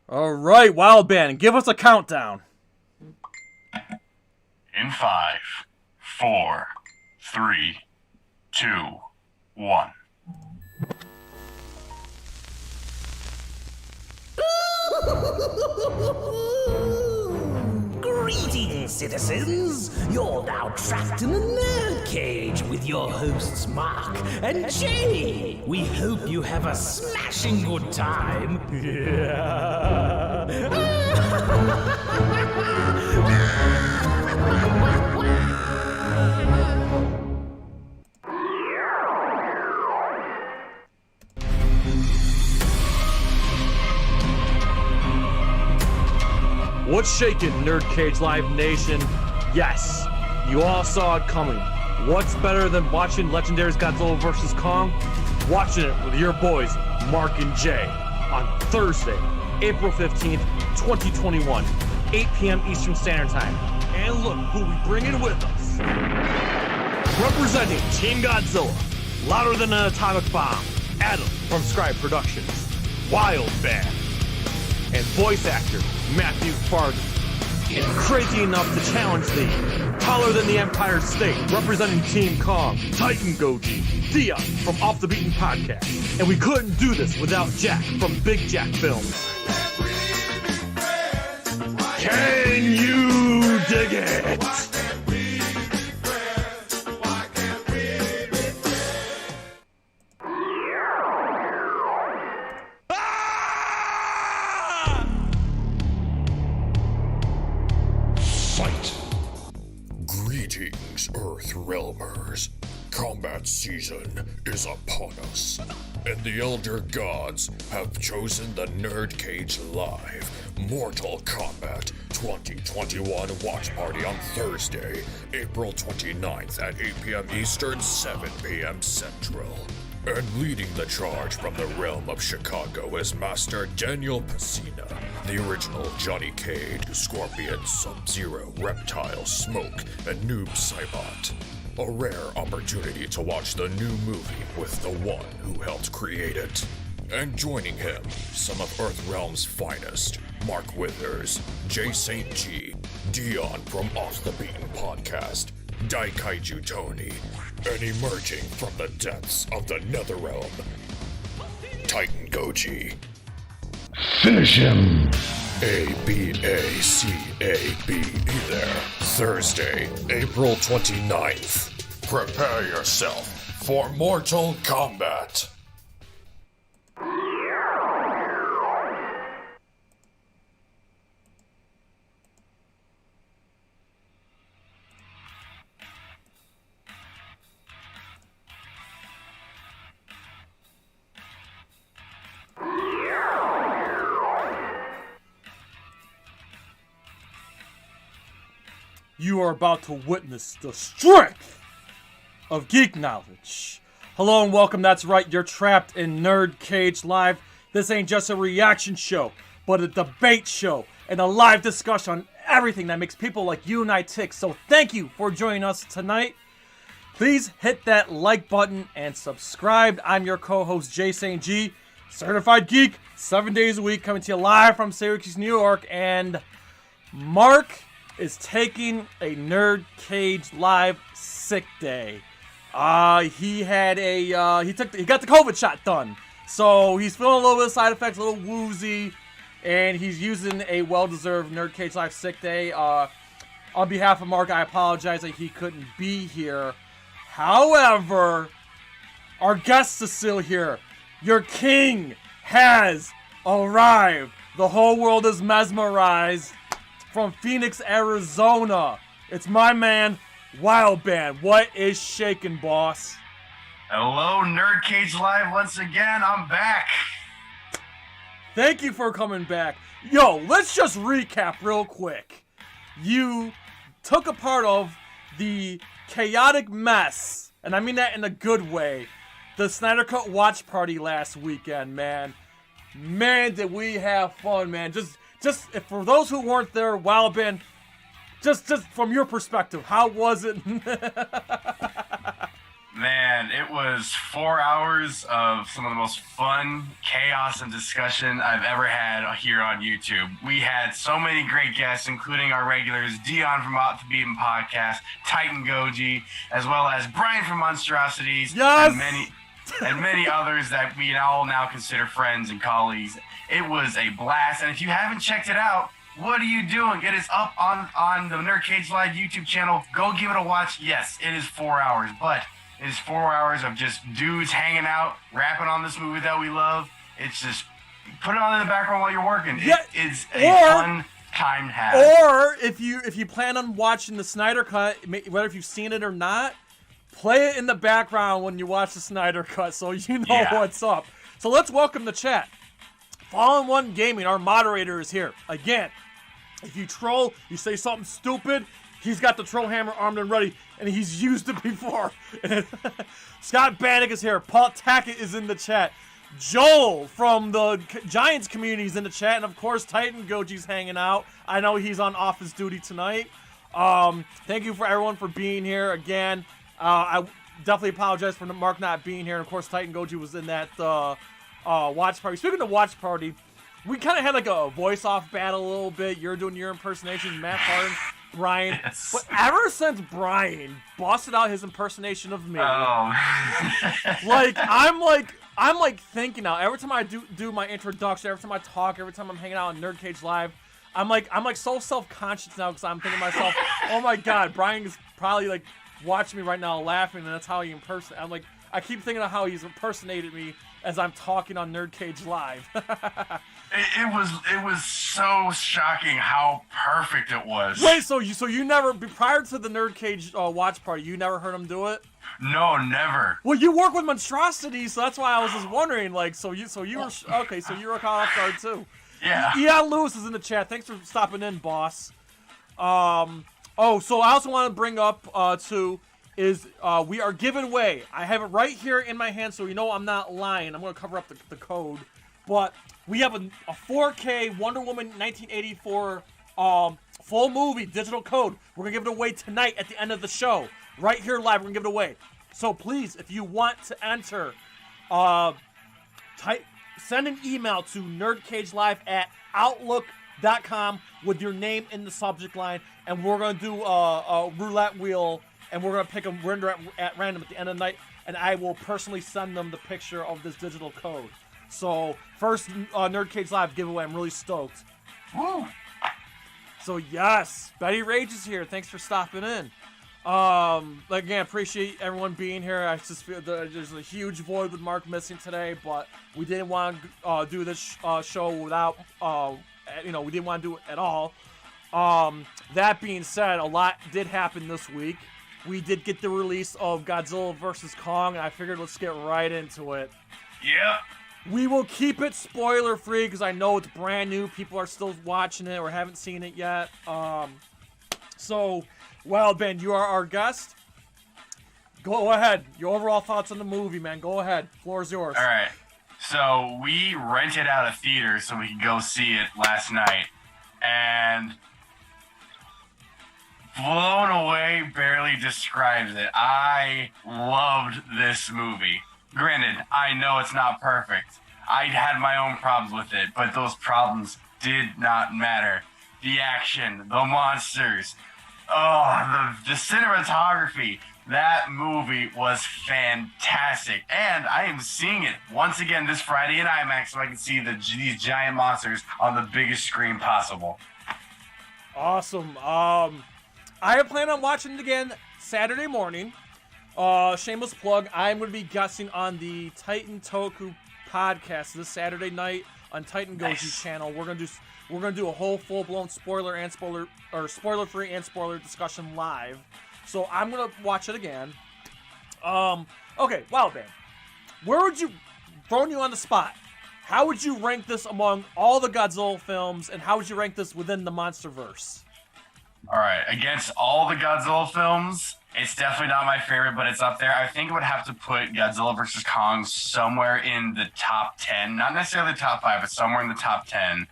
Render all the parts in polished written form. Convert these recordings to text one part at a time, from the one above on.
All right, WIlldBand, give us a countdown. In 5, 4, 3, 2, 1. Greetings, citizens! You're now trapped in a nerd cage with your hosts Marq and Jay. We hope you have a smashing good time. What's shaking, NerdCage Live Nation? Yes, you all saw it coming. What's better than watching Legendary's Godzilla vs. Kong? Watching it with your boys, Marq and Jay, on Thursday, April 15th, 2021, 8 p.m. Eastern Standard Time. And look who we bringing with us. Representing Team Godzilla, louder than an atomic bomb, Adam from Scrye Productions, WIlldBand, and voice actor Matthew Farden. And crazy enough to challenge thee, taller than the Empire State, representing Team Kong, Titan Goji, Dia from Off the Beaten Podcast. And we couldn't do this without Jack from Big Jack Films. Can you dig it? Greetings, Earth Realmers. Combat season is upon us, and the Elder Gods have chosen the NerdCage Live Mortal Kombat 2021 watch party on Thursday, April 29th at 8 p.m. Eastern, 7 p.m. Central. And leading the charge from the realm of Chicago is Master Daniel Pesina, the original Johnny Cage, Scorpion, Sub-Zero, Reptile, Smoke, and Noob Saibot. A rare opportunity to watch the new movie with the one who helped create it. And joining him, some of Earthrealm's finest, Mark Withers, Jay St. G, Dion from Off the Beaten Podcast, Daikaiju Tony, and emerging from the depths of the Netherrealm, Titan Goji. Finish him! A-B-A-C-A-B-E there. Thursday, April 29th. Prepare yourself for Mortal Kombat. You are about to witness the strength of geek knowledge. Hello and welcome, that's right, you're trapped in NerdCage Live. This ain't just a reaction show, but a debate show and a live discussion on everything that makes people like you and I tick. So thank you for joining us tonight. Please hit that like button and subscribe. I'm your co-host, Jay St. G, certified geek, 7 days a week, coming to you live from Syracuse, New York. And Marq is taking a NerdCage Live sick day. He got the COVID shot done, so he's feeling a little bit of side effects, a little woozy, and he's using a well-deserved NerdCage Live sick day. On behalf of Marq, I apologize that he couldn't be here. However, our guest is still here. Your king has arrived. The whole world is mesmerized. From Phoenix, Arizona, it's my man, WIlldBand. What is shaking, boss? Hello, NerdCage Live once again. I'm back. Thank you for coming back. Yo, let's just recap real quick. You took a part of the chaotic mess, and I mean that in a good way, the Snyder Cut watch party last weekend, man. Man, did we have fun, man. Just for those who weren't there, WIlldBand, just from your perspective, how was it? Man, it was 4 hours of some of the most fun, chaos, and discussion I've ever had here on YouTube. We had so many great guests, including our regulars, Dion from Off the Beaten Podcast, Titan Goji, as well as Brian from Monstrosities, yes! and many others that we all now consider friends and colleagues. It was a blast, and if you haven't checked it out, what are you doing? It is up on the NerdCage Live YouTube channel. Go give it a watch. Yes, it is 4 hours, but it is 4 hours of just dudes hanging out, rapping on this movie that we love. It's just, put it on in the background while you're working. Yeah, it is a fun time to have. Or if you plan on watching the Snyder Cut, whether if you've seen it or not, play it in the background when you watch the Snyder Cut so you know what's up. So let's welcome the chat. Fallen One Gaming, our moderator, is here. Again, if you troll, you say something stupid, he's got the troll hammer armed and ready, and he's used it before. Scott Bannock is here. Paul Tackett is in the chat. Joel from the Giants community is in the chat. And, of course, Titan Goji's hanging out. I know he's on office duty tonight. Thank you for everyone for being here again. I definitely apologize for Marq not being here. And, of course, Titan Goji was in that watch party. Speaking of watch party, we kind of had like a voice-off battle a little bit. You're doing your impersonation, Matt Farden. Brian, yes. But ever since Brian busted out his impersonation of me, I'm thinking now. Every time I do my introduction, every time I talk, every time I'm hanging out on NerdCage Live, I'm like so self-conscious now because I'm thinking to myself, oh my God, Brian is probably like watching me right now laughing, and that's how he impersonated. I'm like, I keep thinking of how he's impersonated me as I'm talking on NerdCage Live. It was so shocking how perfect it was. Wait, so you never, prior to the NerdCage watch party, you never heard him do it? No, never. Well, you work with monstrosities, so that's why I was just wondering. Like, so you were okay. So you were caught off guard too. Yeah. Yeah, Lewis is in the chat. Thanks for stopping in, boss. Oh, so I also want to bring up is we are giving away. I have it right here in my hand, so you know I'm not lying. I'm going to cover up the code. But we have a 4K Wonder Woman 1984 full movie digital code. We're going to give it away tonight at the end of the show. Right here live, we're going to give it away. So please, if you want to enter, send an email to nerdcagelive@outlook.com with your name in the subject line, and we're going to do a roulette wheel, and we're going to pick them at random at the end of the night, and I will personally send them the picture of this digital code. So, first NerdCage Live giveaway. I'm really stoked. Woo. So, yes, Betty Rage is here. Thanks for stopping in. Again, appreciate everyone being here. I just feel there's a huge void with Marq missing today, but we didn't want to do this show without, we didn't want to do it at all. That being said, a lot did happen this week. We did get the release of Godzilla vs. Kong, and I figured let's get right into it. Yep. We will keep it spoiler-free because I know it's brand new. People are still watching it or haven't seen it yet. So, WIlldBand, you are our guest. Go ahead. Your overall thoughts on the movie, man. Go ahead. Floor is yours. All right. So, we rented out a theater so we could go see it last night. And blown away barely describes it. I loved this movie. Granted, I know it's not perfect. I had my own problems with it, but those problems did not matter. The action, the monsters, the cinematography. That movie was fantastic. And I am seeing it once again this Friday in IMAX so I can see these giant monsters on the biggest screen possible. Awesome. I plan on watching it again Saturday morning. Shameless plug, I'm going to be guesting on the Titan TOHO podcast this Saturday night on Titan Goji's channel. We're going to do a whole full-blown spoiler-free and spoiler discussion live. So I'm going to watch it again. Okay, WIlldBand. Where would you, throwing you on the spot, how would you rank this among all the Godzilla films, and how would you rank this within the MonsterVerse? All right, against all the Godzilla films, it's definitely not my favorite, but it's up there. I think I would have to put Godzilla vs. Kong somewhere in the top 10. Not necessarily the top 5, but somewhere in the top 10.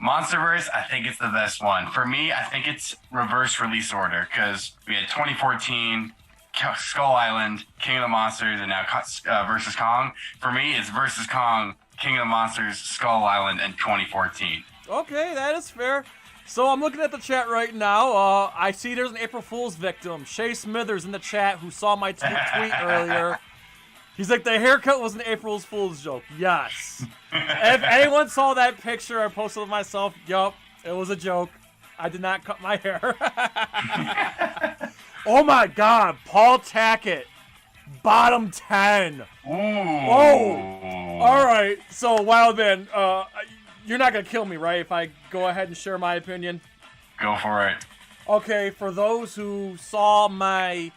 MonsterVerse, I think it's the best one. For me, I think it's reverse release order, because we had 2014, Skull Island, King of the Monsters, and now versus Kong. For me, it's versus Kong, King of the Monsters, Skull Island, and 2014. Okay, that is fair. So I'm looking at the chat right now. I see there's an April Fool's victim, Shay Smithers, in the chat, who saw my tweet earlier. He's like, the haircut was an April Fool's joke. Yes. If anyone saw that picture I posted of myself, yup, it was a joke. I did not cut my hair. Oh my God, Paul Tackett, bottom 10. Ooh. Oh, all right. So WIlldBand, you're not gonna kill me, right? If I go ahead and share my opinion. Go for it. Okay, for those who saw my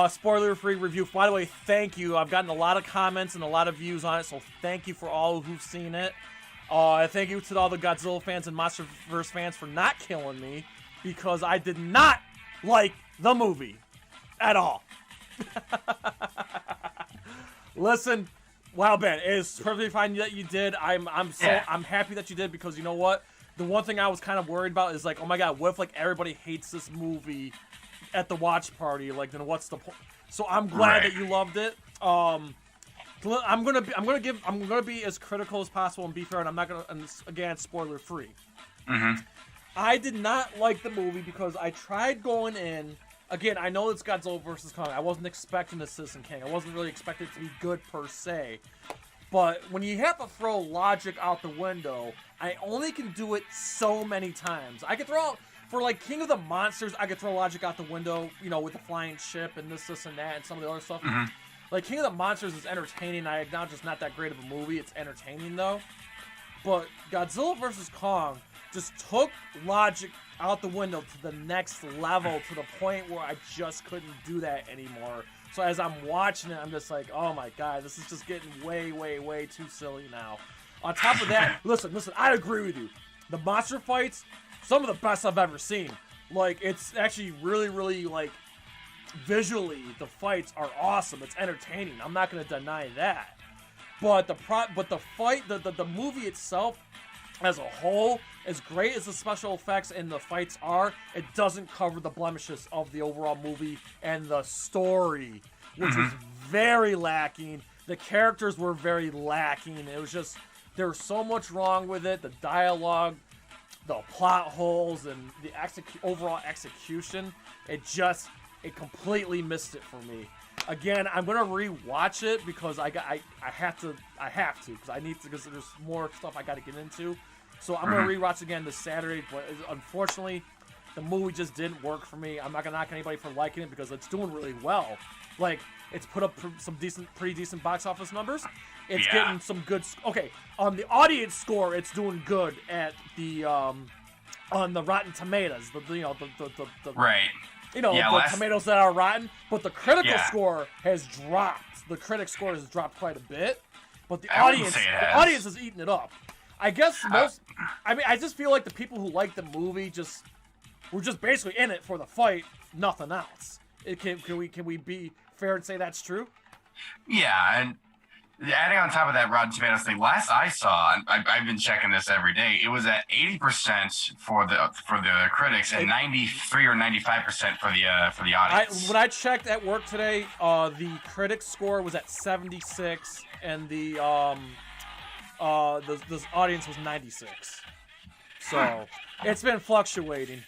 spoiler-free review, by the way, thank you. I've gotten a lot of comments and a lot of views on it, so thank you for all who've seen it. Thank you to all the Godzilla fans and MonsterVerse fans for not killing me, because I did not like the movie at all. Listen, WIlldBand, it is perfectly fine that you did. I'm happy that you did, because you know what? The one thing I was kind of worried about is like, oh my God, what if like everybody hates this movie at the watch party? Like, then what's the point? So I'm glad that you loved it. I'm gonna be as critical as possible and be fair, and I'm not gonna, and again, spoiler free. Mm-hmm. I did not like the movie because I tried going in. Again, I know it's Godzilla vs. Kong. I wasn't expecting the Citizen King. I wasn't really expecting it to be good per se. But when you have to throw logic out the window, I only can do it so many times. I could throw out, for like King of the Monsters, I could throw logic out the window, you know, with the flying ship and this and that and some of the other stuff. Mm-hmm. Like, King of the Monsters is entertaining. I acknowledge it's not that great of a movie. It's entertaining, though. But Godzilla vs. Kong just took logic out the window to the next level, to the point where I just couldn't do that anymore. So as I'm watching it, I'm just like, oh my God, this is just getting way, way, way too silly now. On top of that, listen, I agree with you. The monster fights, some of the best I've ever seen. Like, it's actually really, really, like, visually, the fights are awesome. It's entertaining. I'm not going to deny that. But the movie itself, as a whole, as great as the special effects and the fights are, it doesn't cover the blemishes of the overall movie and the story, which was very lacking. The characters were very lacking. It was just, there was so much wrong with it. The dialogue, the plot holes, and the overall execution, it completely missed it for me. Again, I'm gonna rewatch it because I have to because I need to, because there's more stuff I got to get into. So I'm gonna rewatch again this Saturday. But unfortunately, the movie just didn't work for me. I'm not gonna knock anybody for liking it because it's doing really well. Like, it's put up some pretty decent box office numbers. It's getting some good. Okay, on the audience score, it's doing good at the on the Rotten Tomatoes. The Right. You know, the tomatoes that are rotten, but the critical score has dropped. The critic score has dropped quite a bit, but the audience is eating it up. I guess I just feel like the people who like the movie were just basically in it for the fight, nothing else. Can we be fair and say that's true? Yeah, and adding on top of that Rotten Tomatoes thing, last I saw, and I've been checking this every day, it was at 80% for the critics and 93 or 95% for the audience. When I checked at work today, the critics score was at 76, and the audience was 96. So it's been fluctuating.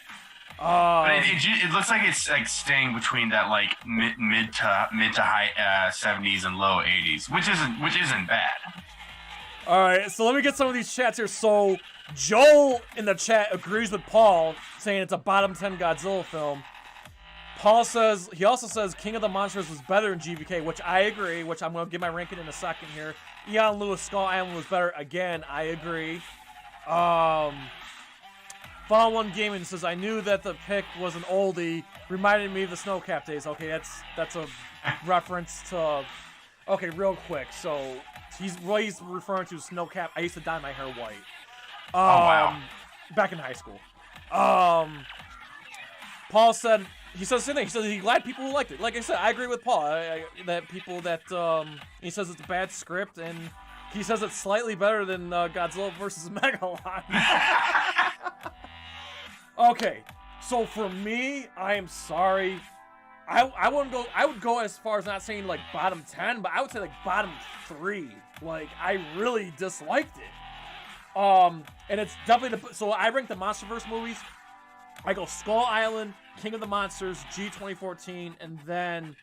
But it looks like it's like staying between that like mid to high 70s and low 80s, which isn't bad. All right, so let me get some of these chats here. So Joel in the chat agrees with Paul, saying it's a bottom 10 Godzilla film. Paul says, he also says King of the Monsters was better than GVK, which I agree, which I'm going to give my ranking in a second here. Eon Lewis Skull Island was better. Again, I agree. Fall One Gaming says, I knew that the pick was an oldie. Reminded me of the Snowcap days. Okay, that's a reference to... Okay, real quick. So, he's referring to Snowcap. I used to dye my hair white. Oh, wow. Back in high school. Paul said... He says the same thing. He says he's glad people who liked it. Like I said, I agree with Paul. That people that... he says it's a bad script, and he says it's slightly better than Godzilla vs. Megalon. Okay, so for me, I am sorry. I wouldn't go. I would go as far as not saying like bottom 10, but I would say like bottom 3. Like I really disliked it. And it's definitely so I rank the MonsterVerse movies. I go Skull Island, King of the Monsters, G 2014, and then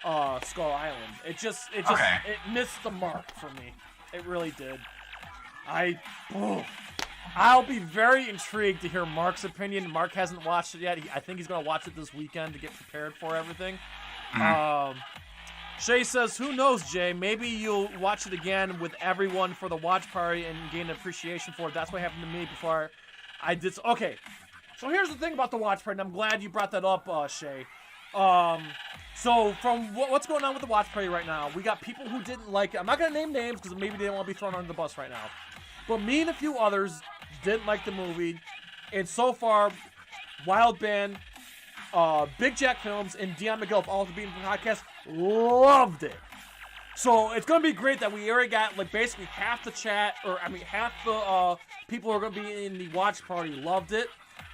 Skull Island. It missed the mark for me. It really did. I'll be very intrigued to hear Mark's opinion. Marq hasn't watched it yet. I think he's going to watch it this weekend to get prepared for everything. Shay says, who knows, Jay? Maybe you'll watch it again with everyone for the watch party and gain an appreciation for it. That's what happened to me before I did. Okay, so here's the thing about the watch party, and I'm glad you brought that up, Shay. So from what's going on with the watch party right now, we got people who didn't like it. I'm not going to name names because maybe they don't want to be thrown under the bus right now. But me and a few others didn't like the movie. And so far, WIlldBand, Big Jack Films, and Dion Miguel of All the Bean Podcast loved it. So it's going to be great that we already got like basically half the chat, or I mean half the people who are going to be in the watch party loved it,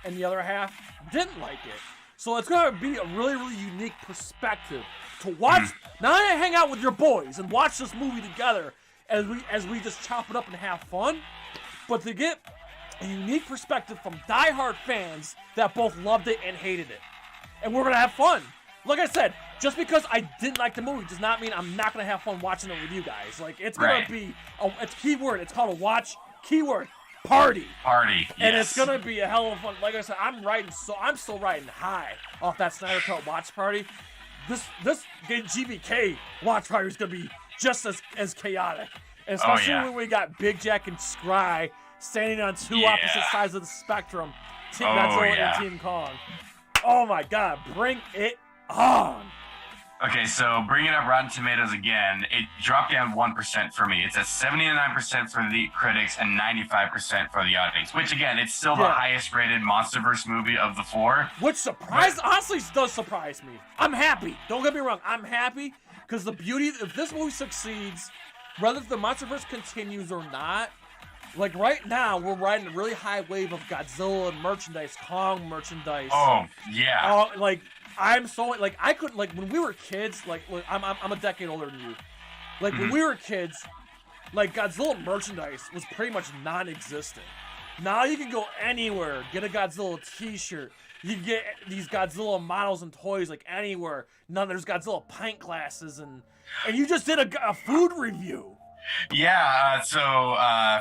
and the other half didn't like it. So it's going to be a really, really unique perspective to watch. Not only hang out with your boys and watch this movie together as we just chop it up and have fun, but to get a unique perspective from diehard fans that both loved it and hated it. And we're going to have fun. Like I said, just because I didn't like the movie does not mean I'm not going to have fun watching it with you guys. Like, it's going to be, it's keyword, it's called a watch, keyword, party. Party, And yes. it's going to be a hell of fun. Like I said, I'm still riding high off that Snyder Cut watch party. This GBK watch party is going to be just as chaotic. And especially when we got Big Jack and Scrye standing on two opposite sides of the spectrum. Team Godzilla and Team Kong. Oh my god, bring it on! Okay, so bringing up Rotten Tomatoes again, it dropped down 1% for me. It's at 79% for the critics and 95% for the audience. Which again, it's still the highest rated MonsterVerse movie of the 4. Which honestly does surprise me. I'm happy. Don't get me wrong, I'm happy because the beauty, if this movie succeeds, whether the MonsterVerse continues or not, like right now, we're riding a really high wave of Godzilla merchandise, Kong merchandise. Oh, yeah. Like, I'm so, like, I couldn't, like, when we were kids, like, I'm a decade older than you. Like, when we were kids, like, Godzilla merchandise was pretty much non-existent. Now you can go anywhere, get a Godzilla t-shirt. You can get these Godzilla models and toys, like, anywhere. Now there's Godzilla pint glasses, and you just did a food review. Yeah, so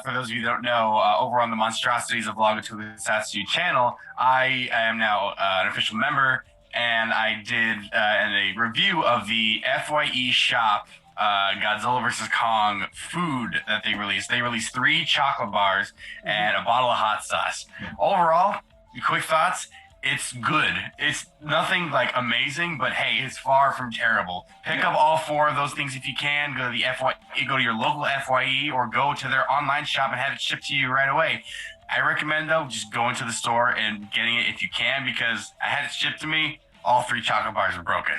for those of you who don't know, over on the Monstrosities of Vlogatokusatsu channel, I am now an official member, and I did a review of the FYE shop Godzilla vs. Kong food that they released. They released 3 chocolate bars and a bottle of hot sauce. Overall, quick thoughts. It's good. It's nothing like amazing, but hey, it's far from terrible. Pick up all 4 of those things if you can. Go to your local FYE or go to their online shop and have it shipped to you right away. I recommend though, just going to the store and getting it if you can, because I had it shipped to me. All 3 chocolate bars were broken.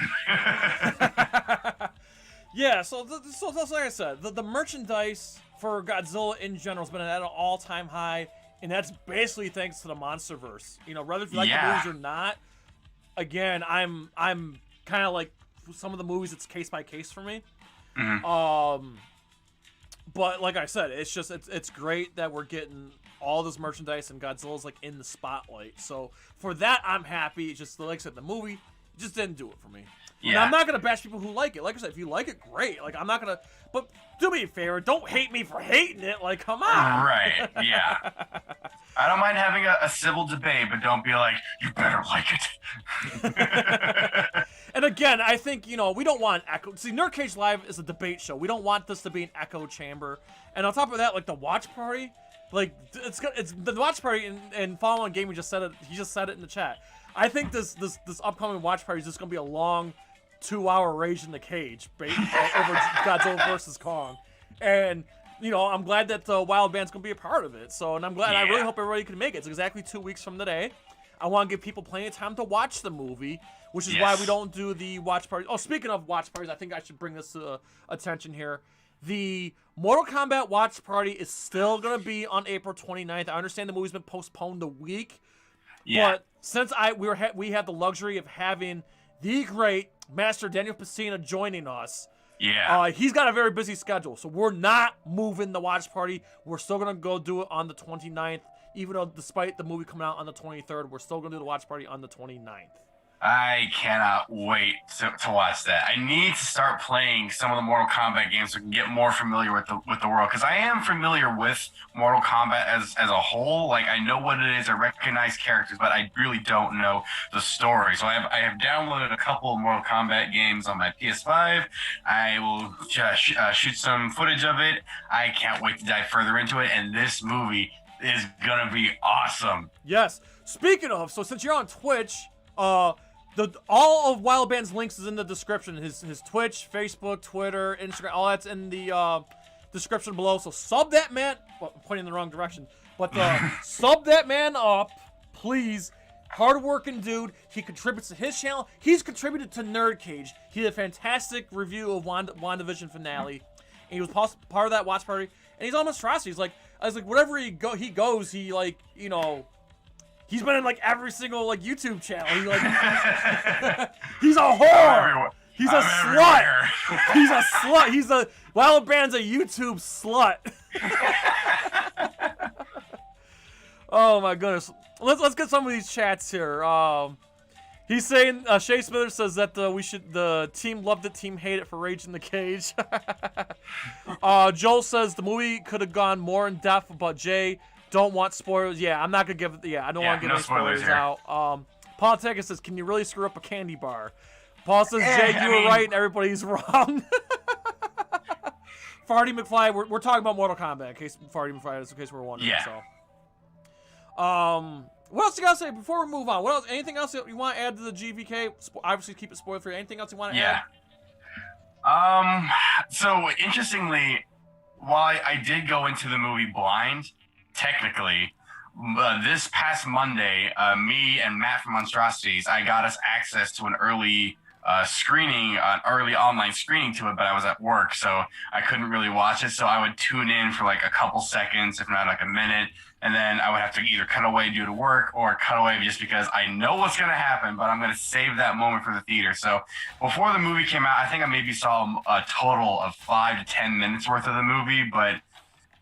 Yeah, so that's like I said, the merchandise for Godzilla in general has been at an all-time high. And that's basically thanks to the MonsterVerse. You know, whether you like the movies or not, again, I'm kind of like some of the movies, it's case by case for me. But like I said, it's just it's great that we're getting all this merchandise and Godzilla's like in the spotlight. So for that, I'm happy. It's just like I said, the movie just didn't do it for me. Yeah. Now, I'm not gonna bash people who like it. Like I said, if you like it, great. Like I'm not gonna. But do me a favor, don't hate me for hating it. Like come on. Right. Yeah. I don't mind having a civil debate, but don't be like, you better like it. And again, I think, you know, we don't want echo. See, NerdCage Live is a debate show. We don't want this to be an echo chamber. And on top of that, like the watch party, like it's the watch party and following game. He just said it in the chat. I think this upcoming watch party is just gonna be a long 2-hour rage in the cage over Godzilla vs. Kong. And you know, I'm glad that the WIlldBand's gonna be a part of it. So, and I'm glad. I really hope everybody can make it. It's exactly 2 weeks from today. I want to give people plenty of time to watch the movie, which is why we don't do the watch party. Oh, speaking of watch parties, I think I should bring this to attention here. The Mortal Kombat watch party is still gonna be on April 29th. I understand the movie's been postponed a week, but since we had the luxury of having the great Master Daniel Pesina joining us. Yeah. He's got a very busy schedule, so we're not moving the watch party. We're still going to go do it on the 29th, even though despite the movie coming out on the 23rd, we're still going to do the watch party on the 29th. I cannot wait to watch that. I need to start playing some of the Mortal Kombat games so I can get more familiar with the world. Because I am familiar with Mortal Kombat as a whole. Like, I know what it is. I recognize characters, but I really don't know the story. So I have downloaded a couple of Mortal Kombat games on my PS5. I will shoot some footage of it. I can't wait to dive further into it. And this movie is going to be awesome. Yes. Speaking of, so since you're on Twitch, all of WIlldBand's links is in the description. His Twitch, Facebook, Twitter, Instagram, all that's in the description below. So sub that man. Well, I'm pointing in the wrong direction, but sub that man up, please. Hard-working dude. He contributes to his channel. He's contributed to NerdCage. He did a fantastic review of WandaVision finale, and he was part of that watch party. And he's on monstrosities. Like, I was like, wherever he goes, he like, you know. He's been in like every single like YouTube channel. He's like, he's a whore. He's a slut. He's a slut. He's a WIlldBand's a YouTube slut. Oh my goodness. Let's get some of these chats here. He's saying Shay Smithers says that the team loved it, team hate it for Rage in the Cage. Joel says the movie could have gone more in depth, but Jay. Don't want spoilers. Yeah, I'm not gonna give it. Yeah, I don't want to give any spoilers out. Paul Tegas says, "Can you really screw up a candy bar?" Paul says, "Jay, you were right and everybody's wrong." Fardy McFly, we're talking about Mortal Kombat. In case Fardy McFly is, in case we're wondering. Yeah. So, what else you gotta say before we move on? What else? Anything else that you want to add to the GVK? Obviously, keep it spoiler free. Anything else you want to add? So interestingly, while I did go into the movie blind. Technically, this past Monday, me and Matt from Monstrosities, I got us access to an early screening, an early online screening to it, but I was at work, so I couldn't really watch it. So I would tune in for like a couple seconds, if not like a minute, and then I would have to either cut away due to work or cut away just because I know what's going to happen, but I'm going to save that moment for the theater. So before the movie came out, I think I maybe saw a total of 5 to 10 minutes worth of the movie, but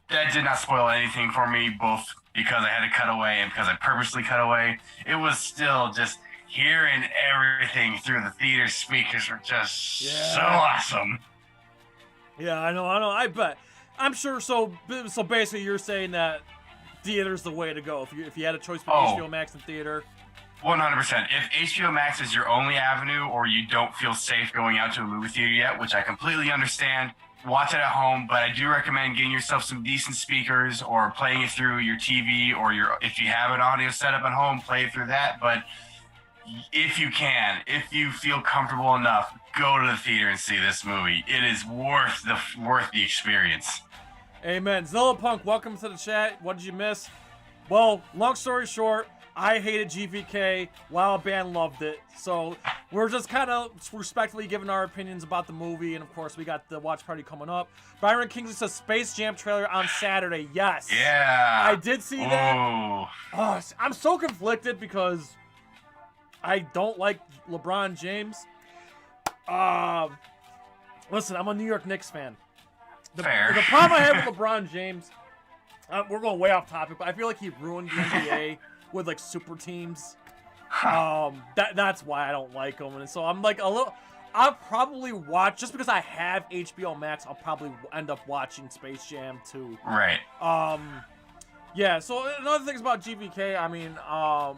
that did not spoil anything for me, both because I had to cut away and because I purposely cut away. It was still just hearing everything through the theater speakers were just so awesome. Yeah, I know. I bet. I'm sure. So basically, you're saying that theater's the way to go. If you had a choice between HBO Max and theater. 100%. If HBO Max is your only avenue, or you don't feel safe going out to a movie theater yet, which I completely understand. Watch it at home, but I do recommend getting yourself some decent speakers or playing it through your TV or if you have an audio setup at home, play it through that. But if you can, if you feel comfortable enough, go to the theater and see this movie. It is worth the experience. Amen. Zillapunk, welcome to the chat. What did you miss? Well, long story short, I hated GVK. WIlldBand loved it. So we're just kind of respectfully giving our opinions about the movie. And, of course, we got the watch party coming up. Byron Kingsley says Space Jam trailer on Saturday. Yes. Yeah. I did see that. Oh, I'm so conflicted because I don't like LeBron James. Listen, I'm a New York Knicks fan. Fair. The problem I have with LeBron James, we're going way off topic, but I feel like he ruined the NBA. With like super teams, that's why I don't like them, and so I'm like I'll probably watch just because I have HBO Max. I'll probably end up watching Space Jam 2. Right. Yeah. So another thing about GVK, I mean,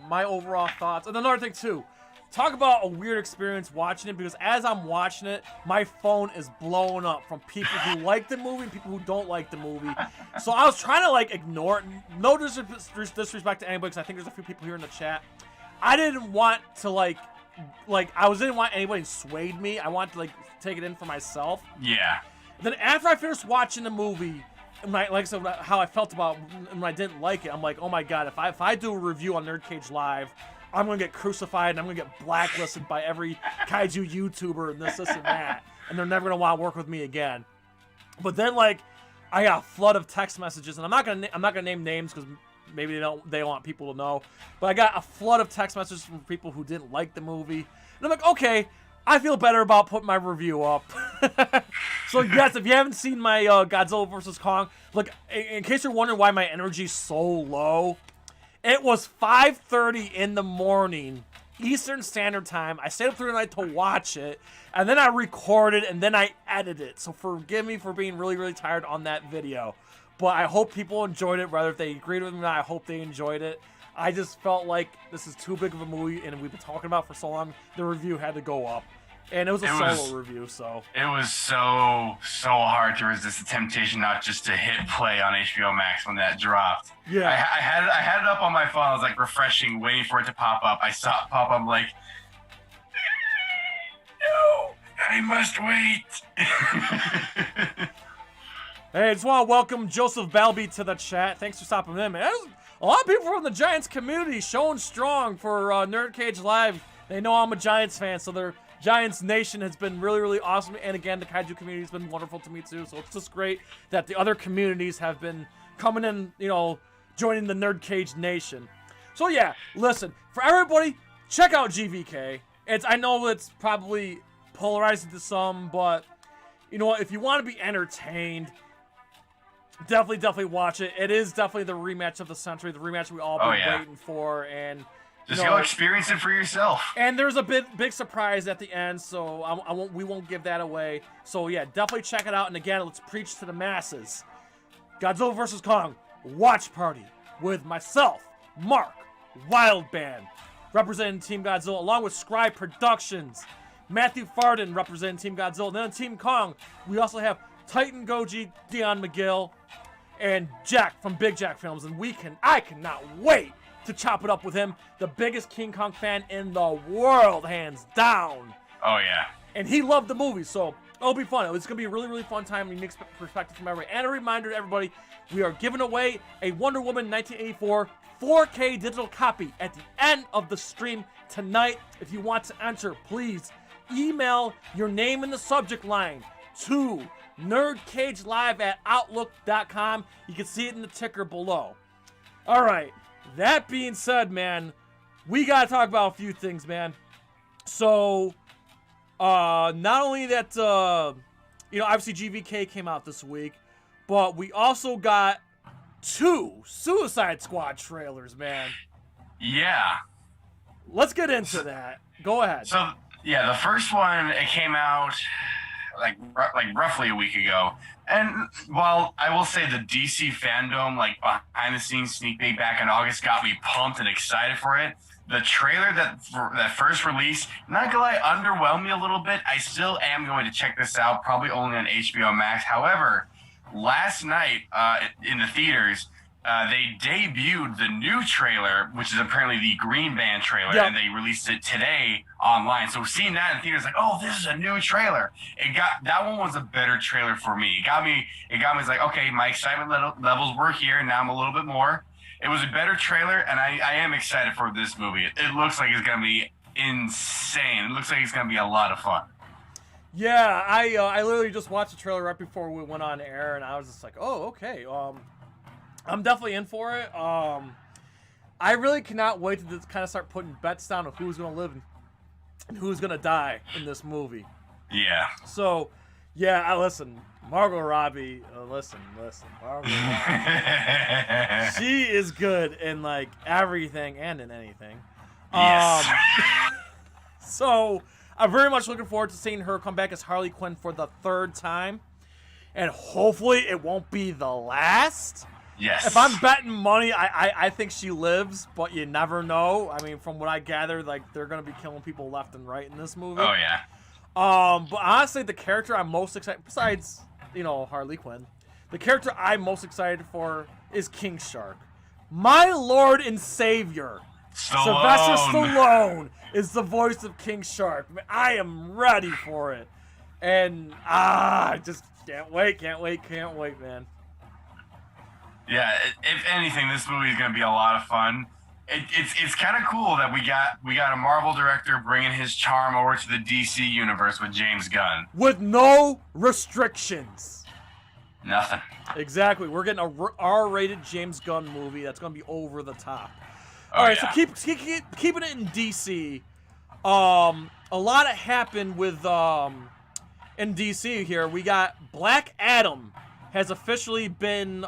my overall thoughts, and another thing too. Talk about a weird experience watching it, because as I'm watching it, my phone is blowing up from people who like the movie and people who don't like the movie. So I was trying to like ignore it. No disrespect to anybody, because I think there's a few people here in the chat. I didn't want to didn't want anybody to sway me. I wanted to like take it in for myself. Yeah. Then after I finished watching the movie, and like I said, how I felt about it, when I didn't like it, I'm like, oh my god, if I do a review on NerdCage Live, I'm going to get crucified and I'm going to get blacklisted by every kaiju YouTuber and this and that. And they're never going to want to work with me again. But then, like, I got a flood of text messages, and I'm not gonna name names because maybe they want people to know. But I got a flood of text messages from people who didn't like the movie. And I'm like, okay, I feel better about putting my review up. So yes, if you haven't seen my Godzilla vs. Kong, like, in case you're wondering why my energy's so low, it was 5:30 in the morning, Eastern Standard Time. I stayed up through the night to watch it, and then I recorded, and then I edited it. So forgive me for being really, really tired on that video. But I hope people enjoyed it, whether if they agreed with me or not, I hope they enjoyed it. I just felt like this is too big of a movie, and we've been talking about it for so long, the review had to go up. And it was a solo review, so. It was so hard to resist the temptation not just to hit play on HBO Max when that dropped. Yeah. I had it up on my phone. I was like refreshing, waiting for it to pop up. I saw it pop up. I'm like, no, I must wait. Hey, I just want to welcome Joseph Balby to the chat. Thanks for stopping in, man. There's a lot of people from the Giants community showing strong for NerdCage Live. They know I'm a Giants fan, so their Giants Nation has been really, really awesome. And again, the Kaiju community has been wonderful to me too. So it's just great that the other communities have been coming in, you know, joining the NerdCage Nation. So yeah, listen, for everybody, check out GVK. I know it's probably polarizing to some, but you know what? If you want to be entertained, definitely watch it. It is definitely the rematch of the century, the rematch we all been waiting for, and just go experience it for yourself. And there's a big surprise at the end, so we won't give that away. So yeah, definitely check it out. And again, let's preach to the masses. Godzilla vs. Kong watch party with myself, Marq, WIlldBand, representing Team Godzilla, along with Scrye Productions, Matthew Farden representing Team Godzilla. And then on Team Kong, we also have Titan Goji, Dion McGill, and Jack from Big Jack Films. And I cannot wait to chop it up with him, the biggest King Kong fan in the world, hands down. Oh, yeah. And he loved the movie, so it'll be fun. It's going to be a really, really fun time, unique perspective from everybody. And a reminder to everybody, we are giving away a Wonder Woman 1984 4K digital copy at the end of the stream tonight. If you want to enter, please email your name in the subject line to nerdcagelive@outlook.com. You can see it in the ticker below. All right. That being said, man, we gotta talk about a few things, man. So, not only that, obviously GVK came out this week, but we also got 2 Suicide Squad trailers, man. Yeah. Let's get into that. Go ahead. So, yeah, the first one, it came out like roughly a week ago. And while I will say the DC fandom, like behind the scenes sneak peek back in August, got me pumped and excited for it, the trailer that first released, not gonna lie, underwhelmed me a little bit. I still am going to check this out, probably only on HBO Max. However, last night in the theaters, they debuted the new trailer, which is apparently the Green Band trailer, and they released it today online. So seeing that in theaters, like, oh, this is a new trailer. That one was a better trailer for me. It got me like, okay, my excitement levels were here, and now I'm a little bit more. It was a better trailer, and I am excited for this movie. It looks like it's gonna be insane. It looks like it's gonna be a lot of fun. Yeah, I literally just watched the trailer right before we went on air, and I was just like, oh, okay. I'm definitely in for it. I really cannot wait to just kind of start putting bets down of who's going to live and who's going to die in this movie. Yeah. So, yeah, listen, Margot Robbie, listen, Margot Robbie. She is good in, like, everything and in anything. Yes. So, I'm very much looking forward to seeing her come back as Harley Quinn for the 3rd time. And hopefully it won't be the last. Yes. If I'm betting money, I think she lives, but you never know. I mean, from what I gathered, like, they're going to be killing people left and right in this movie. Oh, yeah. But honestly, the character I'm most excited, besides, Harley Quinn, the character I'm most excited for is King Shark. My Lord and Savior, Sylvester Stallone, is the voice of King Shark. I am ready for it. And, I just can't wait, man. Yeah, if anything, this movie is going to be a lot of fun. It's kind of cool that we got a Marvel director bringing his charm over to the DC universe with James Gunn. With no restrictions. Nothing. Exactly. We're getting a R-rated James Gunn movie that's going to be over the top. All right, so keeping it in DC. A lot happened with in DC here. We got Black Adam has officially been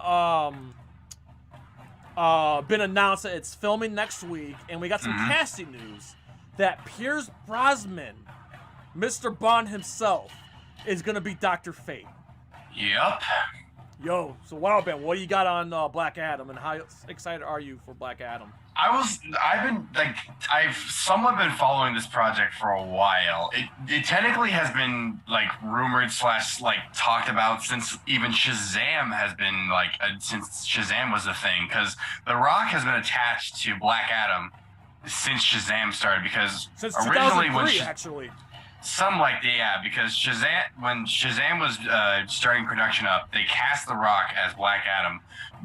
announced that it's filming next week, and we got some casting news that Pierce Brosnan, Mr. Bond himself, is gonna be Dr. Fate. Yep. Yo, so WIlldBand, what do you got on Black Adam, and how excited are you for Black Adam? I've somewhat been following this project for a while. It technically has been like rumored / like talked about since even Shazam has been since Shazam was a thing, because The Rock has been attached to Black Adam since Shazam started, because Since originally 2003, actually. Some like that, yeah, because when Shazam was starting production up, they cast The Rock as Black Adam,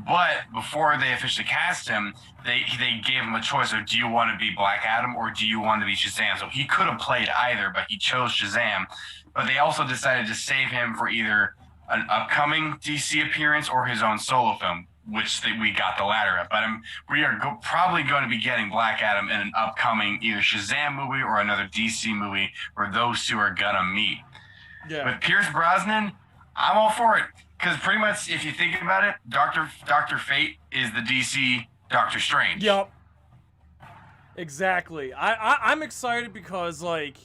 but before they officially cast him, they gave him a choice of, do you want to be Black Adam or do you want to be Shazam? So he could have played either, but he chose Shazam. But they also decided to save him for either an upcoming DC appearance or his own solo film, which we got the latter of. But we are probably going to be getting Black Adam in an upcoming either Shazam movie or another DC movie where those two are going to meet. Yeah. With Pierce Brosnan, I'm all for it. Because pretty much, if you think about it, Dr. Fate is the DC Doctor Strange. Yep. Exactly. I'm excited because, like,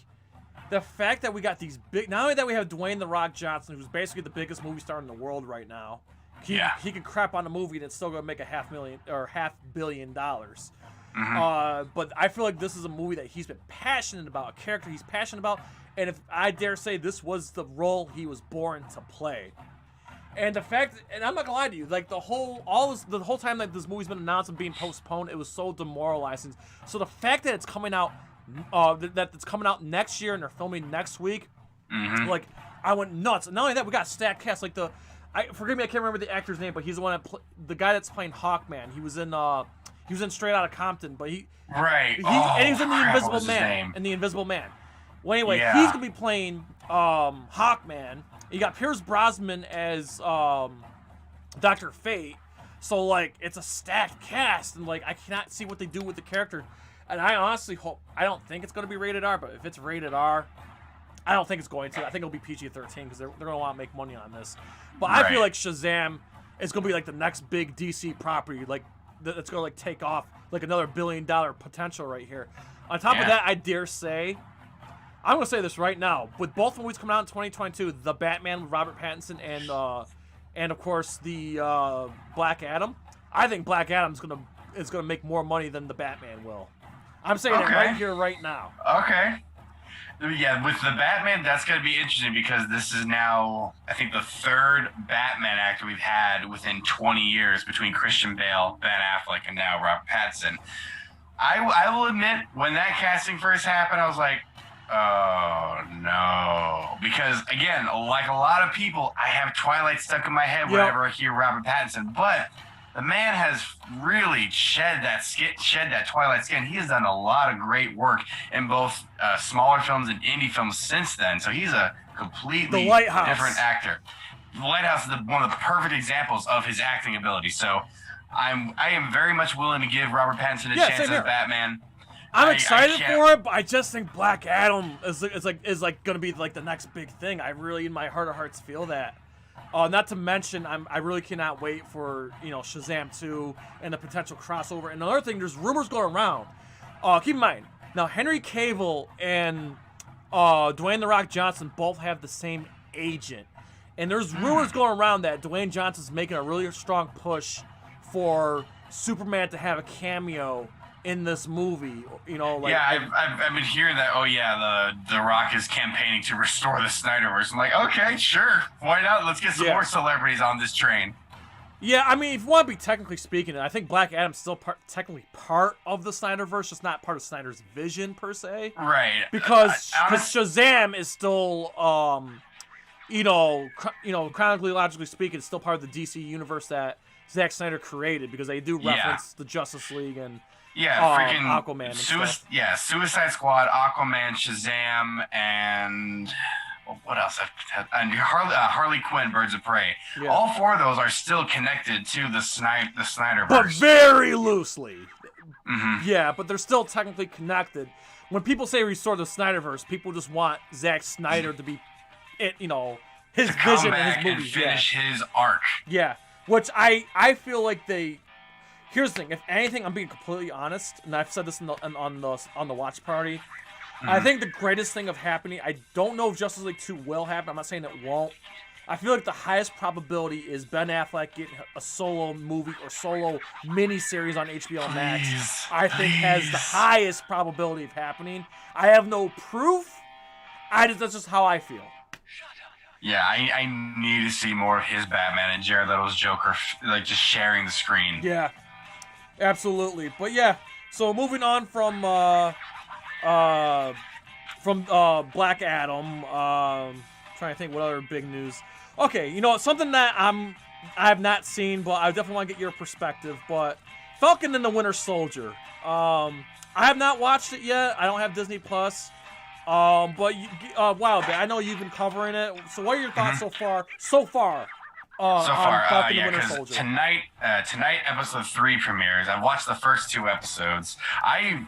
the fact that we got these big... Not only that we have Dwayne "The Rock" Johnson, who's basically the biggest movie star in the world right now. He can crap on a movie and it's still going to make $500 million. But I feel like this is a movie that he's been passionate about, a character he's passionate about, and if I dare say, this was the role he was born to play. And the fact, and I'm not gonna lie to you, like the whole time that this movie's been announced and being postponed, it was so demoralizing. So the fact that it's coming out, that it's coming out next year and they're filming next week, like I went nuts. And not only that, we got a stacked cast. Like forgive me, I can't remember the actor's name, but he's the one the guy that's playing Hawkman. He was in Straight Outta Compton, but he was in The Invisible Man. In The Invisible Man. Well, anyway, he's gonna be playing Hawkman. You got Pierce Brosnan as Dr. Fate. So like it's a stacked cast, and like I cannot see what they do with the character. And I honestly hope, I don't think it's gonna be rated R, but if it's rated R, I don't think it's going to. I think it'll be PG-13 because they're gonna want to make money on this. But I feel like Shazam is gonna be like the next big DC property, like that's gonna like take off, like another $1 billion potential right here. On top of that, I dare say, I'm gonna say this right now, with both movies coming out in 2022, the Batman with Robert Pattinson and of course the Black Adam, I think Black Adam's is gonna make more money than the Batman will. I'm saying it right here, right now. Okay. Yeah, with the Batman, that's going to be interesting because this is now, I think, the third Batman actor we've had within 20 years between Christian Bale, Ben Affleck, and now Robert Pattinson. I will admit, when that casting first happened, I was like, oh, no. Because, again, like a lot of people, I have Twilight stuck in my head whenever I hear Robert Pattinson. But the man has really shed that Twilight skin. He has done a lot of great work in both smaller films and indie films since then. So he's a completely different actor. The Lighthouse is one of the perfect examples of his acting ability. So I am very much willing to give Robert Pattinson a chance as Batman. I'm excited for it, but I just think Black Adam is gonna be like the next big thing. I really, in my heart of hearts, feel that. Not to mention, I really cannot wait for Shazam 2 and the potential crossover. And another thing, there's rumors going around. Keep in mind, now Henry Cavill and Dwayne "The Rock" Johnson both have the same agent, and there's rumors going around that Dwayne Johnson's making a really strong push for Superman to have a cameo in this movie, I've been hearing that. Oh yeah, the Rock is campaigning to restore the Snyderverse. I'm like, okay, sure, why not? Let's get some more celebrities on this train. Yeah, I mean, if you want to be technically speaking, I think Black Adam's still technically part of the Snyderverse, just not part of Snyder's vision per se. Right. Because Shazam is still, chronologically, logically speaking, it's still part of the DC universe that Zack Snyder created, because they do reference the Justice League and freaking Aquaman and stuff. Yeah, Suicide Squad, Aquaman, Shazam, and what else? And Harley Quinn, Birds of Prey. Yeah. All 4 of those are still connected to the Snyderverse. But very loosely. Mm-hmm. Yeah, but they're still technically connected. When people say restore the Snyderverse, people just want Zack Snyder to be, his to come vision in back his movies. and finish his arc. Yeah, which I feel like they. Here's the thing: if anything, I'm being completely honest, and I've said this on the watch party. Mm-hmm. I think the greatest thing of happening. I don't know if Justice League 2 will happen. I'm not saying it won't. I feel like the highest probability is Ben Affleck getting a solo movie or solo miniseries on HBO Max. I think has the highest probability of happening. I have no proof. That's just how I feel. Yeah, I need to see more of his Batman and Jared Leto's Joker, like just sharing the screen. Yeah, absolutely. But yeah, so moving on from Black Adam. Trying to think what other big news. Okay, something that I have not seen, but I definitely want to get your perspective. But Falcon and the Winter Soldier. I have not watched it yet. I don't have Disney Plus. But WIlldBand, I know you've been covering it. So what are your thoughts so far? On Falcon and Winter Soldier. Tonight episode 3 premieres. I've watched the first 2 episodes. I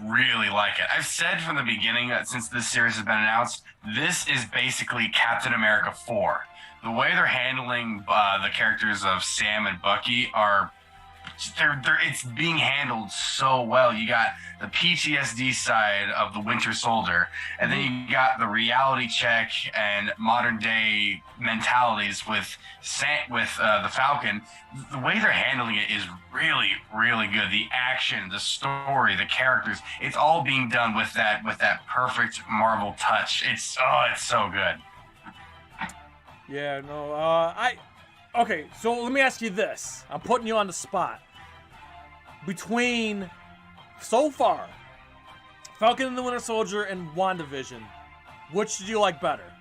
really like it. I've said from the beginning that since this series has been announced, this is basically Captain America 4. The way they're handling the characters of Sam and Bucky it's being handled so well. You got the PTSD side of the Winter Soldier, and then you got the reality check and modern day mentalities with the Falcon. The way they're handling it is really, really good. The action, the story, the characters, it's all being done with that perfect Marvel touch. It's so good. Yeah, no, okay, so let me ask you this. I'm putting you on the spot. Between, so far, Falcon and the Winter Soldier and WandaVision, which did you like better?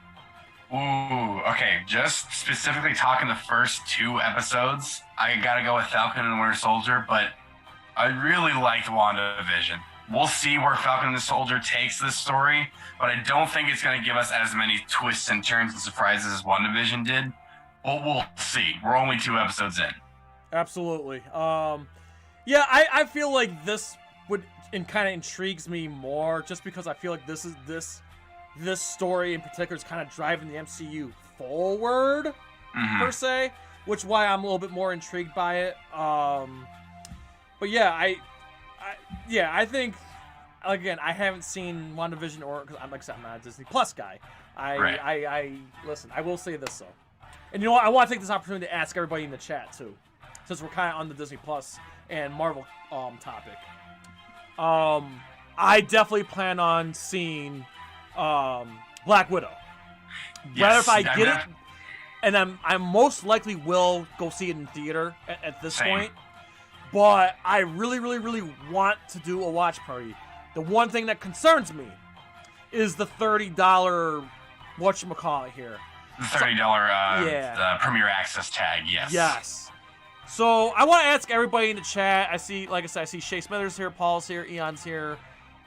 Ooh, okay, just specifically talking the first 2 episodes, I gotta go with Falcon and the Winter Soldier, but I really liked WandaVision. We'll see where Falcon and the Soldier takes this story, but I don't think it's going to give us as many twists and turns and surprises as WandaVision did. But we'll see. We're only 2 episodes in. Absolutely. Yeah, I feel like this kind of intrigues me more, just because I feel like this story in particular is kind of driving the MCU forward, per se, which is why I'm a little bit more intrigued by it. But yeah, I think, again, I haven't seen WandaVision because I'm not a Disney Plus guy. Listen, I will say this though, and you know what? I want to take this opportunity to ask everybody in the chat too, since we're kind of on the Disney Plus and Marvel topic. I definitely plan on seeing Black Widow. Yes, whether if I get it, and I most likely will go see it in theater at this point. But I really, really, really want to do a watch party. The one thing that concerns me is the $30 whatchamacallit here. The $30 the Premier Access tag, yes. Yes. So I want to ask everybody in the chat. I see Shay Smithers here, Paul's here, Eon's here,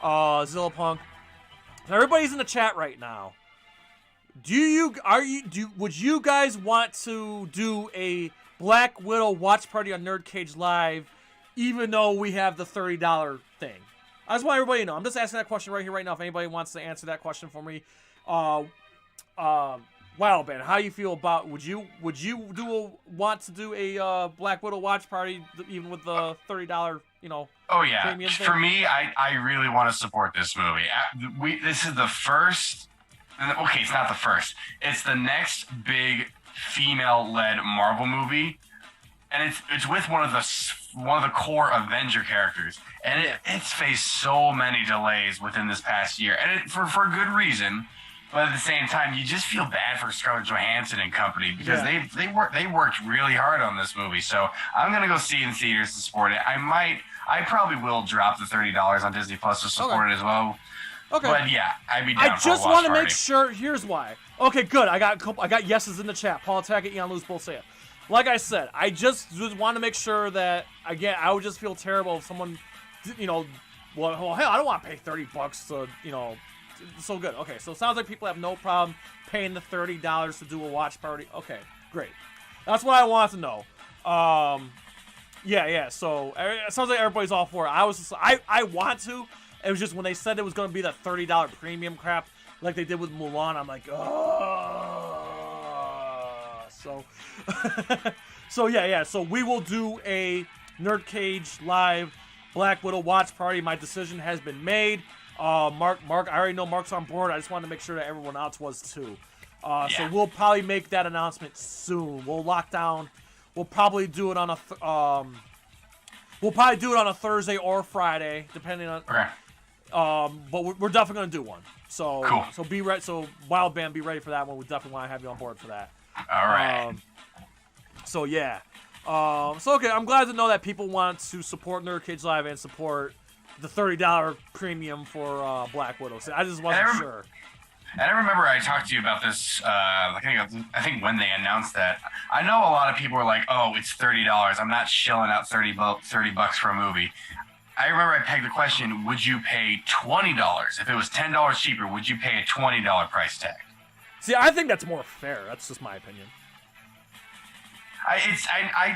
Zillapunk. Everybody's in the chat right now. Would you guys want to do a Black Widow watch party on NerdCage Live, even though we have the $30 thing? I just want everybody to know. I'm just asking that question right here, right now. If anybody wants to answer that question for me, WIlldBand, how you feel about? Would you want to do a Black Widow watch party even with the $30? Oh yeah. Premium thing? For me, I really want to support this movie. This is the first. Okay, it's not the first. It's the next big female-led Marvel movie, and it's with one of the core Avenger characters, and it's faced so many delays within this past year, and for good reason. But at the same time, you just feel bad for Scarlett Johansson and company because they worked really hard on this movie. So I'm gonna go see it in theaters to support it. I probably will drop the $30 on Disney Plus to support it as well. Okay. But yeah, I'd be down I for just a watch want to party. make sure. Here's why. Okay, good. I got yeses in the chat. Paul Attack and Eon Luz both say it. Like I said, I just want to make sure that, again, I would just feel terrible if someone, well, hell, I don't want to pay $30 to so good. Okay, so it sounds like people have no problem paying the $30 to do a watch party. Okay, great. That's what I want to know. Yeah. So it sounds like everybody's all for it. I want to. It was just when they said it was going to be that $30 premium crap, like they did with Mulan. I'm like, oh. So yeah. So we will do a NerdCage live Black Widow watch party. My decision has been made. Marq, I already know Marq's on board. I just wanted to make sure that everyone else was too. So we'll probably make that announcement soon. We'll lock down. We'll probably do it on a Thursday or Friday, depending on. Okay. But we're definitely gonna do one. So cool. So be ready. So WIlldBand, be ready for that one. We definitely want to have you on board for that. All right. So yeah. So okay, I'm glad to know that people want to support NerdCage Live and support the $30 premium for Black Widow. So I just wasn't sure. And I remember I talked to you about this. I think when they announced that, I know a lot of people were like, "Oh, it's $30. I'm not shelling out $30 bucks for a movie." I remember I pegged the question: would you pay $20 if it was $10 cheaper? Would you pay a $20 price tag? See, I think that's more fair. That's just my opinion. I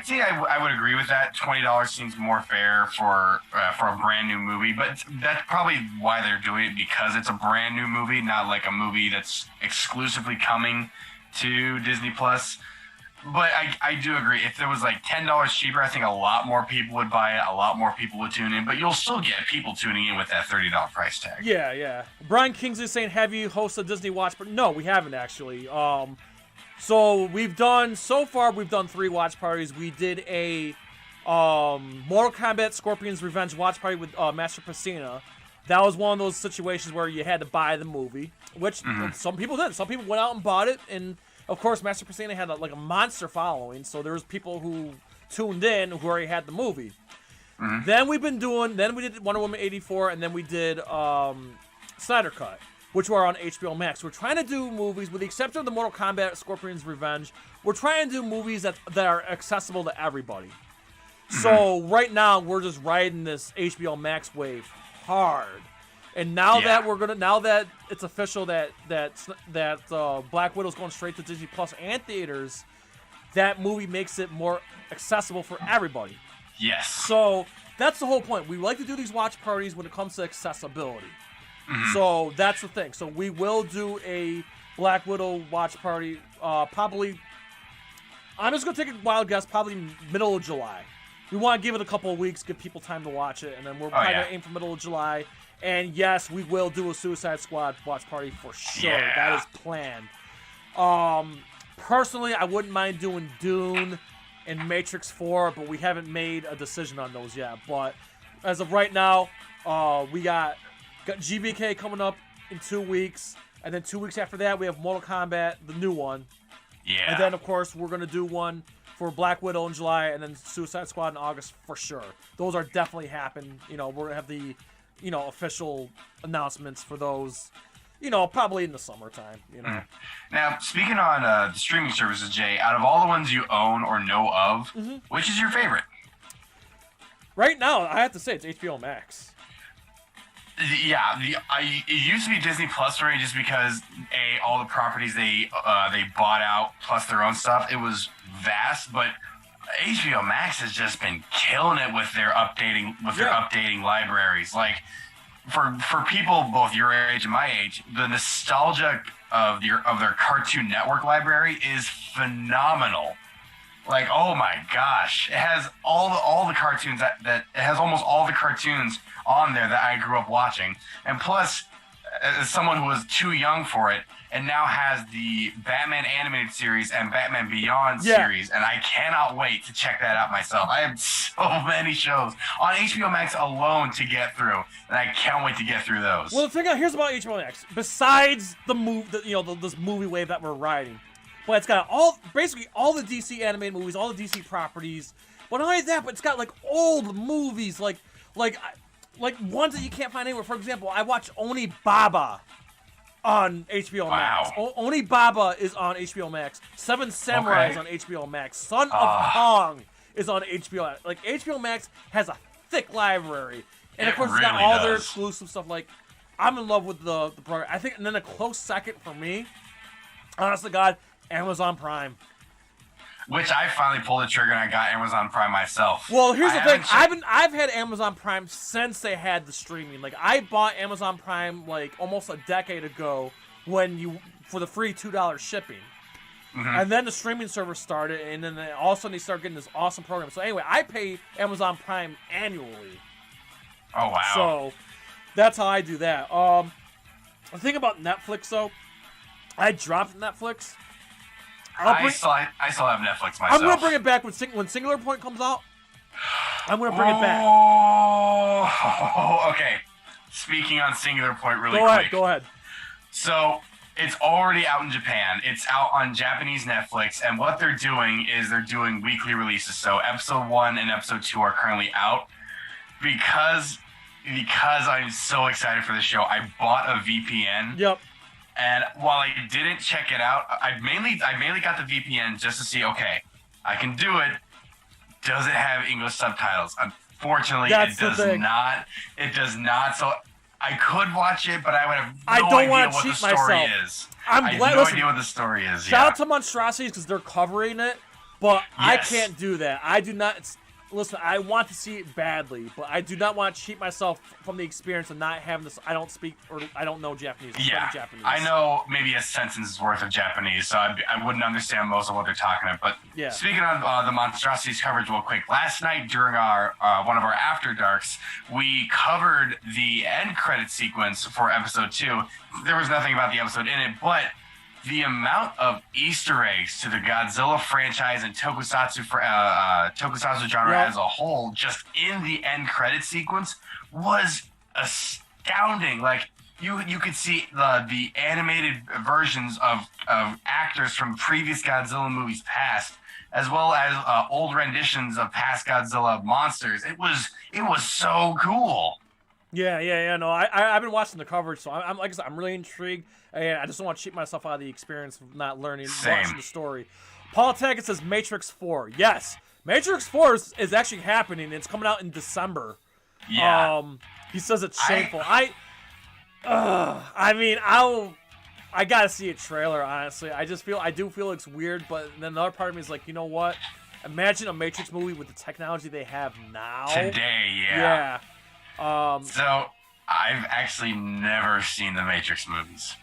think I would agree with that. $20 seems more fair for a brand new movie, but that's probably why they're doing it, because it's a brand new movie, not like a movie that's exclusively coming to Disney Plus. But I do agree. If it was like $10 cheaper, I think a lot more people would buy it. A lot more people would tune in, but you'll still get people tuning in with that $30 price tag. Yeah. Brian Kingsley saying, "Have you hosted Disney Watch?" But no, we haven't actually. So we've done 3 watch parties. We did a Mortal Kombat Scorpion's Revenge watch party with Master Pacina. That was one of those situations where you had to buy the movie, which some people did. Some people went out and bought it, and of course Master Pacina had a monster following, so there was people who tuned in who already had the movie. Then we did Wonder Woman 84, and then we did Snyder Cut, which were on HBO Max. We're trying to do movies, with the exception of the Mortal Kombat Scorpion's Revenge, we're trying to do movies that are accessible to everybody. So right now, we're just riding this HBO Max wave hard. And now that it's official that Black Widow's going straight to Disney Plus and theaters, that movie makes it more accessible for everybody. Yes. So that's the whole point. We like to do these watch parties when it comes to accessibility. So that's the thing. So we will do a Black Widow watch party, probably, I'm just going to take a wild guess, probably middle of July. We want to give it a couple of weeks, give people time to watch it, and then we're probably going to aim for middle of July. And yes, we will do a Suicide Squad watch party for sure. Yeah. That is planned. Personally, I wouldn't mind doing Dune and Matrix 4, but we haven't made a decision on those yet. But as of right now, we got GVK coming up in 2 weeks, and then 2 weeks after that, we have Mortal Kombat, the new one. Yeah. And then, of course, we're going to do one for Black Widow in July, and then Suicide Squad in August for sure. Those are definitely happening. We're going to have the, official announcements for those, probably in the summertime, Now, speaking on the streaming services, Jay, out of all the ones you own or know of, which is your favorite? Right now, I have to say it's HBO Max. Yeah, it used to be Disney Plus for me, just because all the properties they bought out plus their own stuff, it was vast. But HBO Max has just been killing it with their updating libraries. Like for people both your age and my age, the nostalgia of their Cartoon Network library is phenomenal. Like, oh my gosh, it has all the cartoons that it has almost all the cartoons on there that I grew up watching. And plus, as someone who was too young for it, and now has the Batman animated series and Batman Beyond series, and I cannot wait to check that out myself. I have so many shows on HBO Max alone to get through, and I can't wait to get through those. Well, the thing here's about HBO Max, besides this movie wave that we're riding, but it's got basically all the DC animated movies, all the DC properties. But not only that, but it's got like old movies, like ones that you can't find anywhere. For example, I watched Oni Baba on HBO Max. Oni Baba is on HBO Max. Seven Samurai is on HBO Max. Son of Kong is on HBO Max. Like, HBO Max has a thick library. And of course, it's got all their exclusive stuff like I'm in love with the program. I think, and then a close second for me, honest to God, Amazon Prime. Which I finally pulled the trigger and I got Amazon Prime myself. Well, here's the thing. I've had Amazon Prime since they had the streaming. Like, I bought Amazon Prime like almost a decade ago for the free $2 shipping. Mm-hmm. And then the streaming service started, and then all of a sudden they started getting this awesome program. So anyway, I pay Amazon Prime annually. Oh, wow. So that's how I do that. The thing about Netflix, though, I dropped Netflix. I still have Netflix myself. I'm going to bring it back when Singular Point comes out. I'm going to bring it back. Oh, okay. Speaking on Singular Point really quick. Go ahead. So, it's already out in Japan. It's out on Japanese Netflix, and what they're doing is they're doing weekly releases. So, episode 1 and episode 2 are currently out. Because I'm so excited for the show, I bought a VPN. Yep. And while I didn't check it out, I mainly got the VPN just to see, okay, I can do it. Does it have English subtitles? Unfortunately, it does not. It does not. So I could watch it, but I would have no idea what the story is. I have no idea what the story is. Shout out to Monstrosities because they're covering it, but yes. I can't do that. I do not. Listen, I want to see it badly, but I do not want to cheat myself from the experience of not having this. I don't speak or I don't know Japanese. Japanese. I know maybe a sentence worth of Japanese, so I wouldn't understand most of what they're talking about. But yeah. Speaking of the Monstrosities coverage real quick, last night during our one of our After Darks, we covered the end credit sequence for episode 2. There was nothing about the episode in it, but the amount of Easter eggs to the Godzilla franchise and tokusatsu genre as a whole, just in the end credit sequence, was astounding. Like you could see the animated versions of actors from previous Godzilla movies past, as well as old renditions of past Godzilla monsters. It was so cool. Yeah. No, I've been watching the coverage, so I'm like I said, I'm really intrigued. And I just don't want to cheat myself out of the experience of not learning, watching the story. Paul Taggart says Matrix 4. Yes, Matrix 4 is actually happening. It's coming out in December. Yeah. He says it's shameful. I gotta see a trailer. Honestly, I do feel it's weird, but then another part of me is like, you know what? Imagine a Matrix movie with the technology they have now. Today, yeah. So I've actually never seen the Matrix movies.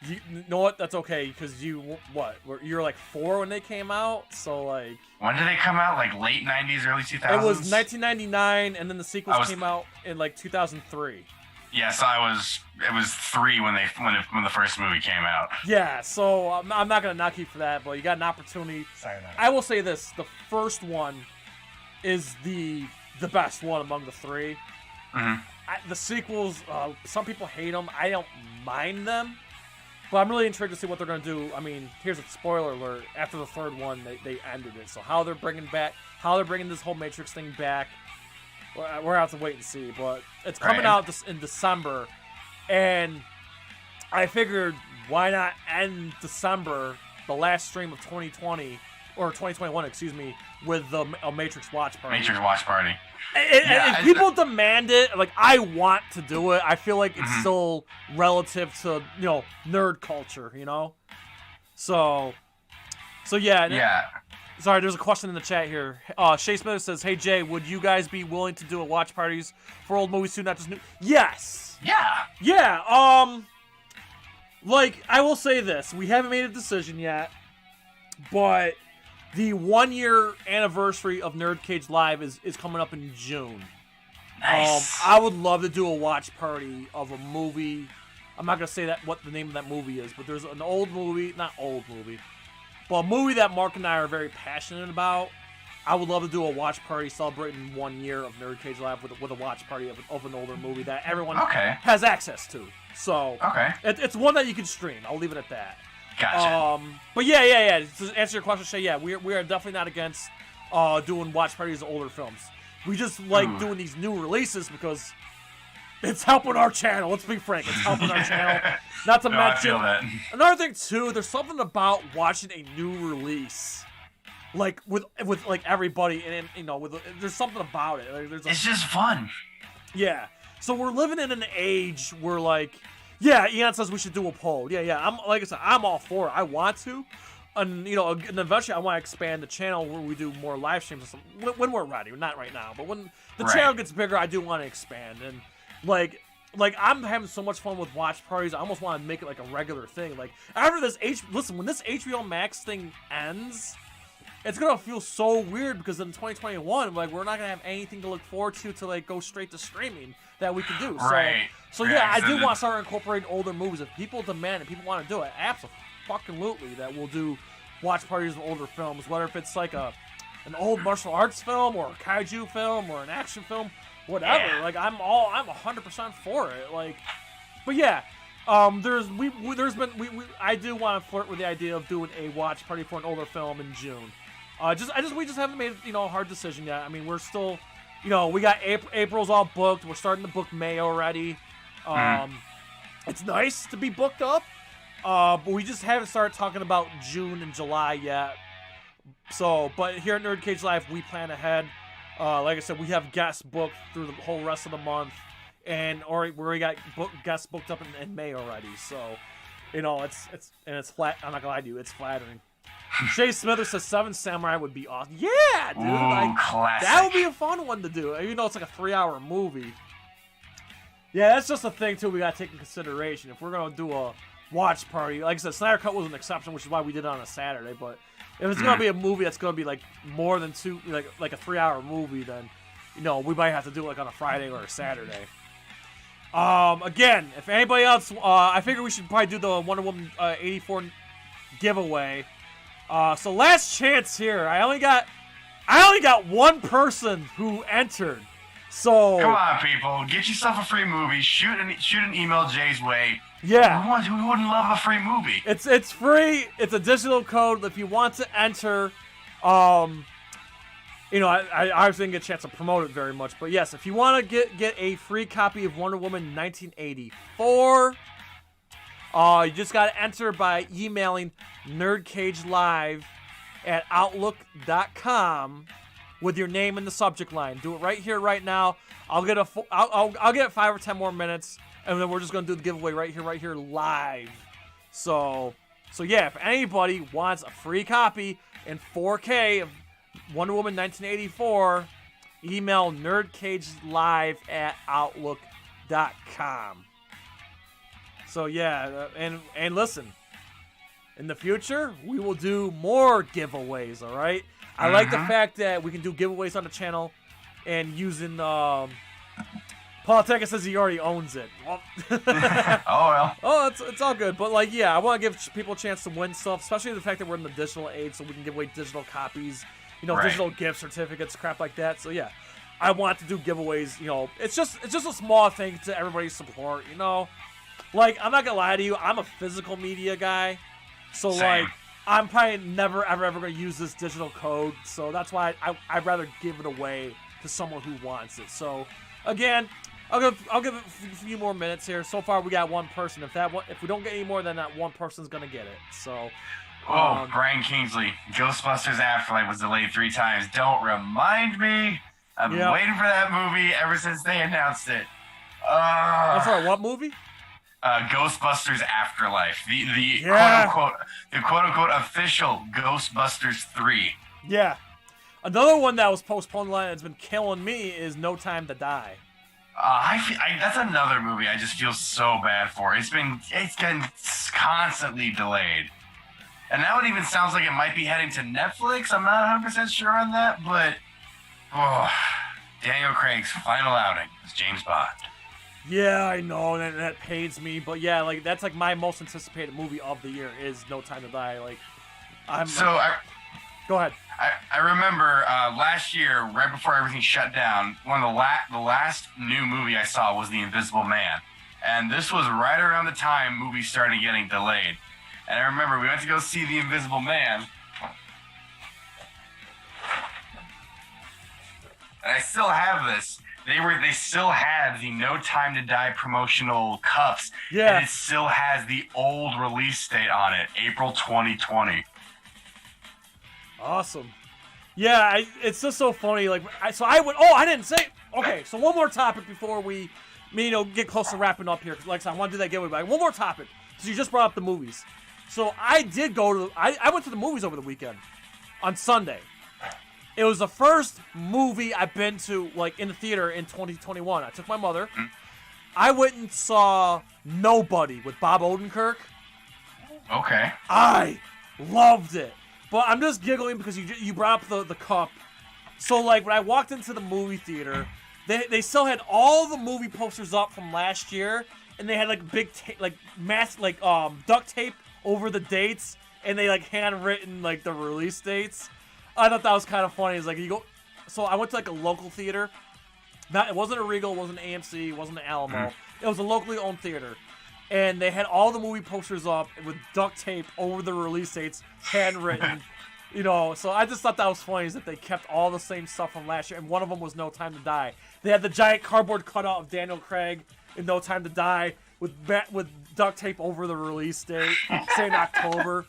You know what? That's okay because you were like 4 when they came out. So like, when did they come out? Like late 90s, early 2000s. It was 1999, and then the sequels came out in like 2003. Yeah, so it was 3 when the first movie came out. Yeah, so I'm not gonna knock you for that, but you got an opportunity. Sorry, I will say this: the first one is the best one among the 3. Mm-hmm. The sequels, some people hate them. I don't mind them. But I'm really intrigued to see what they're going to do. I mean, here's a spoiler alert. After the third one, they ended it. So how they're bringing this whole Matrix thing back, we're going to have to wait and see. But it's coming out in December. And I figured, why not end December, the last stream of 2020, or 2021, excuse me, with a Matrix watch party. Matrix watch party. And if people demand it, like, I want to do it. I feel like it's still relative to, nerd culture, So yeah. Yeah. Sorry, there's a question in the chat here. Shay Smith says, "Hey Jay, would you guys be willing to do a watch parties for old movies too, not just new?" Yes. Yeah. Yeah. Like, I will say this: we haven't made a decision yet, but the 1-year anniversary of NerdCage Live is coming up in June. Nice. I would love to do a watch party of a movie. I'm not gonna say what the name of that movie is, but there's an old movie, not old movie, but a movie that Mark and I are very passionate about. I would love to do a watch party celebrating 1 year of NerdCage Live with a watch party of an older movie that everyone has access to. So it's one that you can stream. I'll leave it at that. Gotcha. But yeah. To answer your question, Shay, yeah, we are definitely not against doing watch parties of older films. We just like doing these new releases because it's helping our channel. Let's be frank, it's helping our channel. Not to mention, I feel that. Another thing too, there's something about watching a new release, like with like everybody, and there's something about it. Like, it's just fun. Yeah. So we're living in an age where, like, yeah, Ian says we should do a poll. Yeah, like I said, I'm all for it. I want to. And, you know, and eventually I want to expand the channel where we do more live streams or something. When we're ready. Not right now. But when the channel gets bigger, I do want to expand. And, like I'm having so much fun with watch parties. I almost want to make it like a regular thing. Like, after this listen, when this HBO Max thing ends, it's gonna feel so weird because in 2021, like, we're not gonna have anything to look forward to like go straight to streaming that we can do. So yeah, I do want to start incorporating older movies. If people demand it, people want to do it, absolutely, that we'll do watch parties of older films, whether if it's like an old martial arts film or a kaiju film or an action film. Whatever, like I'm 100% for it. Like, but yeah, I do want to flirt with the idea of doing a watch party for an older film in June. We just haven't made, you know, a hard decision yet. I mean, we're still, you know, we got April's all booked. We're starting to book May already. It's nice to be booked up, but we just haven't started talking about June and July yet. So, but here at NerdCage Live, we plan ahead. Like I said, we have guests booked through the whole rest of the month, and we already got guests booked up in May already. So, you know, it's flat. I'm not gonna lie to you, it's flattering. Shay Smithers says Seven Samurai would be awesome. Yeah, dude, like classic. That would be a fun one to do. Even though it's like a 3-hour movie. Yeah, that's just a thing too. We gotta take in consideration if we're gonna do a watch party. Like I said, Snyder Cut was an exception, which is why we did it on a Saturday, but. If it's gonna be a movie that's gonna be like more than like a 3-hour movie, then, you know, we might have to do it like on a Friday or a Saturday. Again, if anybody else, I figure we should probably do the Wonder Woman 84 giveaway. So last chance here. I only got one person who entered. So come on, people, get yourself a free movie. Shoot an email Jay's way. Yeah, we wouldn't love a free movie. It's free. It's a digital code. If you want to enter, you know, I obviously didn't get a chance to promote it very much, but yes, if you want to get a free copy of Wonder Woman 1984, you just got to enter by emailing nerdcagelive@outlook.com with your name in the subject line. Do it right here, right now. I'll get 5 or 10 more minutes. And then we're just going to do the giveaway right here, live. So yeah, if anybody wants a free copy in 4K of Wonder Woman 1984, email nerdcagelive@outlook.com. So yeah, and listen, in the future, we will do more giveaways, all right? I like the fact that we can do giveaways on the channel and using... Paul Teka says he already owns it. Oh, well. Oh, it's all good. But, like, yeah, I want to give people a chance to win stuff, especially the fact that we're in the digital age, so we can give away digital copies, you know, digital gift certificates, crap like that. So, yeah, I want to do giveaways, you know. It's just a small thing to everybody's support, you know. Like, I'm not going to lie to you. I'm a physical media guy. So, Same. like, I'm probably never, ever going to use this digital code. So, that's why I'd rather give it away to someone who wants it. So, again... I'll give it a few more minutes here. So far, we got one person. If we don't get any more, then that one person's gonna get it. So. Brian Kingsley, Ghostbusters Afterlife was delayed 3 times. Don't remind me. I've been waiting for that movie ever since they announced it. I'm sorry, what movie? Ghostbusters Afterlife, the quote unquote official Ghostbusters 3. Yeah. Another one that was postponed and has been killing me is No Time to Die. That's another movie I just feel so bad for. It's been constantly delayed. And that one even sounds like it might be heading to Netflix. I'm not 100% sure on that, but Daniel Craig's final outing as James Bond. Yeah, I know, that pains me, but yeah, like that's like my most anticipated movie of the year is No Time to Die. Like, go ahead. I remember last year, right before everything shut down, one of the last new movie I saw was The Invisible Man. And this was right around the time movies started getting delayed. And I remember we went to go see The Invisible Man. And I still have this. They still had the No Time to Die promotional cups. Yeah. And it still has the old release date on it, April 2020. Awesome. Yeah, it's just so funny. Like, I didn't say. Okay, so one more topic before we get close to wrapping up here, because like I said, I want to do that giveaway. But one more topic, because you just brought up the movies. So I did go to, I went to the movies over the weekend, on Sunday. It was the first movie I've been to, like, in the theater in 2021. I took my mother. I went and saw Nobody with Bob Odenkirk. Okay. I loved it. But I'm just giggling because you brought up the cup. So, like, when I walked into the movie theater, they still had all the movie posters up from last year, and they had, like, big, duct tape over the dates, and they, like, handwritten, like, the release dates. I thought that was kind of funny. It's like, you go... So I went to, like, a local theater. It wasn't a Regal, it wasn't an AMC, it wasn't an Alamo. It was a locally owned theater. And they had all the movie posters up with duct tape over the release dates, handwritten. So I just thought that was funny, is that they kept all the same stuff from last year, and one of them was No Time to Die. They had the giant cardboard cutout of Daniel Craig in No Time to Die with duct tape over the release date, saying October.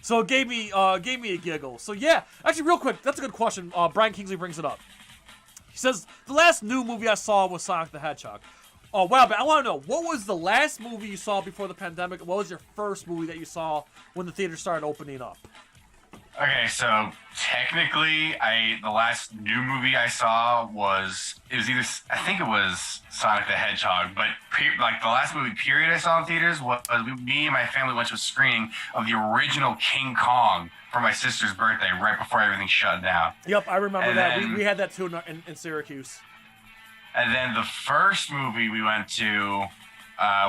So it gave me a giggle. So yeah, actually, real quick, that's a good question. Brian Kingsley brings it up. He says, the last new movie I saw was Sonic the Hedgehog. Oh, wow, but I want to know, what was the last movie you saw before the pandemic? What was your first movie that you saw when the theater started opening up? Okay, so technically, the last new movie I saw was I think it was Sonic the Hedgehog, but the last movie period I saw in theaters was me and my family went to a screening of the original King Kong for my sister's birthday right before everything shut down. Yep, I remember that. We had that too in Syracuse. And then the first movie we went to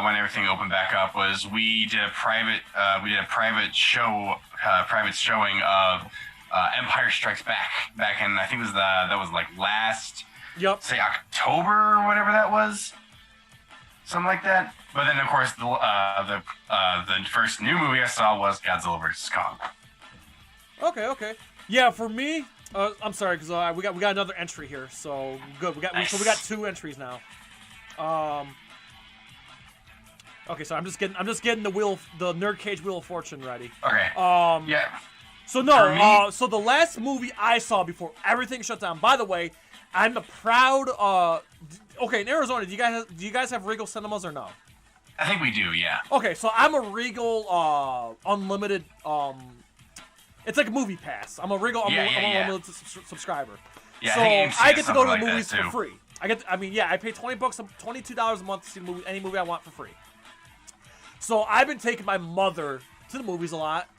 when everything opened back up was we did a private showing of Empire Strikes Back in, I think that was like last, say October or whatever that was, something like that. But then of course the first new movie I saw was Godzilla vs. Kong. Okay. Yeah, for me, I'm sorry, because we got another entry here, so good. We got two entries now. Okay, so I'm just getting the NerdCage Wheel of Fortune ready. Okay. Yeah. So no, so the last movie I saw before everything shut down. By the way, I'm the proud. Okay, in Arizona, do you guys have Regal Cinemas or no? I think we do, yeah. Okay, so I'm a Regal Unlimited. It's like a movie pass. I'm a Regal Unlimited subscriber. Yeah, so I get to go to the movies for free. I pay $22 a month to see any movie I want for free. So I've been taking my mother to the movies a lot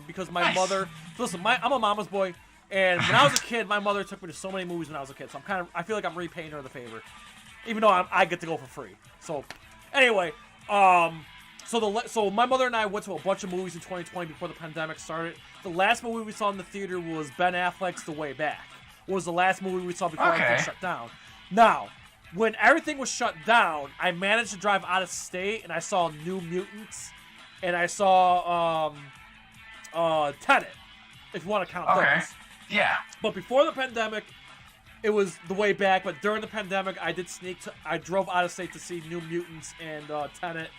because my mother. Listen, I'm a mama's boy, and when I was a kid, my mother took me to so many movies when I was a kid. So I feel like I'm repaying her the favor, even though I get to go for free. So anyway, so my mother and I went to a bunch of movies in 2020 before the pandemic started. The last movie we saw in the theater was Ben Affleck's The Way Back. Was the last movie we saw before everything shut down. Now, when everything was shut down, I managed to drive out of state, and I saw New Mutants, and I saw Tenet, if you want to count those. Yeah. But before the pandemic, it was The Way Back. But during the pandemic, I drove out of state to see New Mutants and Tenet.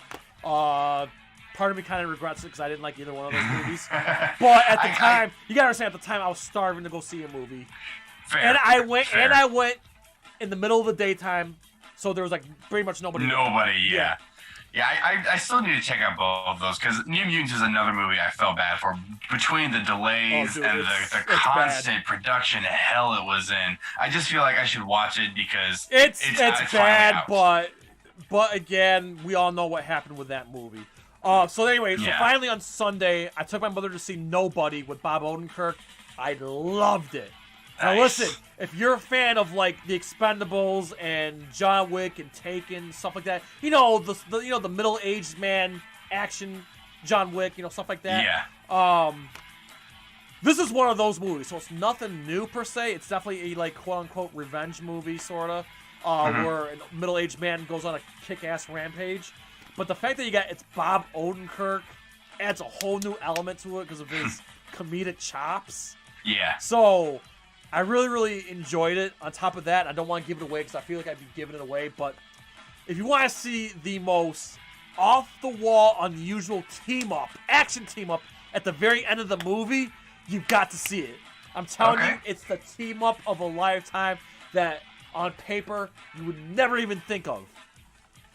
Part of me kind of regrets it because I didn't like either one of those movies. But at the time, you gotta understand, at the time I was starving to go see a movie. Fair. And I went in the middle of the daytime, so there was like pretty much nobody. Yeah. I still need to check out both of those because New Mutants is another movie I felt bad for. Between the delays and the constant production hell it was in, I just feel like I should watch it because it's bad. But again, we all know what happened with that movie. So anyway, so finally on Sunday, I took my mother to see Nobody with Bob Odenkirk. I loved it. Now listen, if you're a fan of like the Expendables and John Wick and Taken, stuff like that, the middle-aged man action John Wick, stuff like that. Yeah. This is one of those movies, so it's nothing new per se. It's definitely a like quote-unquote revenge movie, sorta, where a middle-aged man goes on a kick-ass rampage. But the fact that it's Bob Odenkirk adds a whole new element to it because of his comedic chops. Yeah. So I really, really enjoyed it. On top of that, I don't want to give it away because I feel like I'd be giving it away. But if you want to see the most off-the-wall, unusual action team-up at the very end of the movie, you've got to see it. I'm telling you, it's the team-up of a lifetime that on paper you would never even think of.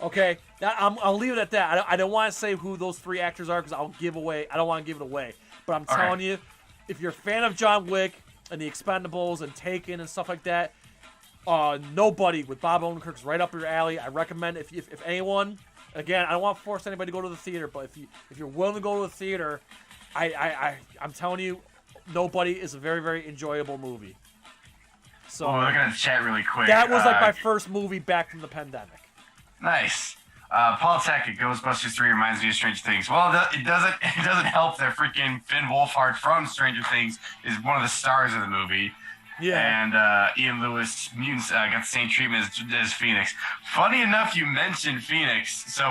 Okay, I'll leave it at that. I don't want to say who those 3 actors are because I'll give away. I don't want to give it away. But I'm telling you, if you're a fan of John Wick and the Expendables and Taken and stuff like that, Nobody with Bob Odenkirk's right up your alley. I recommend if anyone. Again, I don't want to force anybody to go to the theater, but if you're willing to go to the theater, I'm telling you, Nobody is a very, very enjoyable movie. So we're looking at the chat really quick. That was like my first movie back from the pandemic. Nice. Paul Tech at Ghostbusters 3 reminds me of Stranger Things. Well, it doesn't help that freaking Finn Wolfhard from Stranger Things is one of the stars of the movie. Yeah. And Ian Lewis, Mutants, got the same treatment as Phoenix. Funny enough, you mentioned Phoenix. So,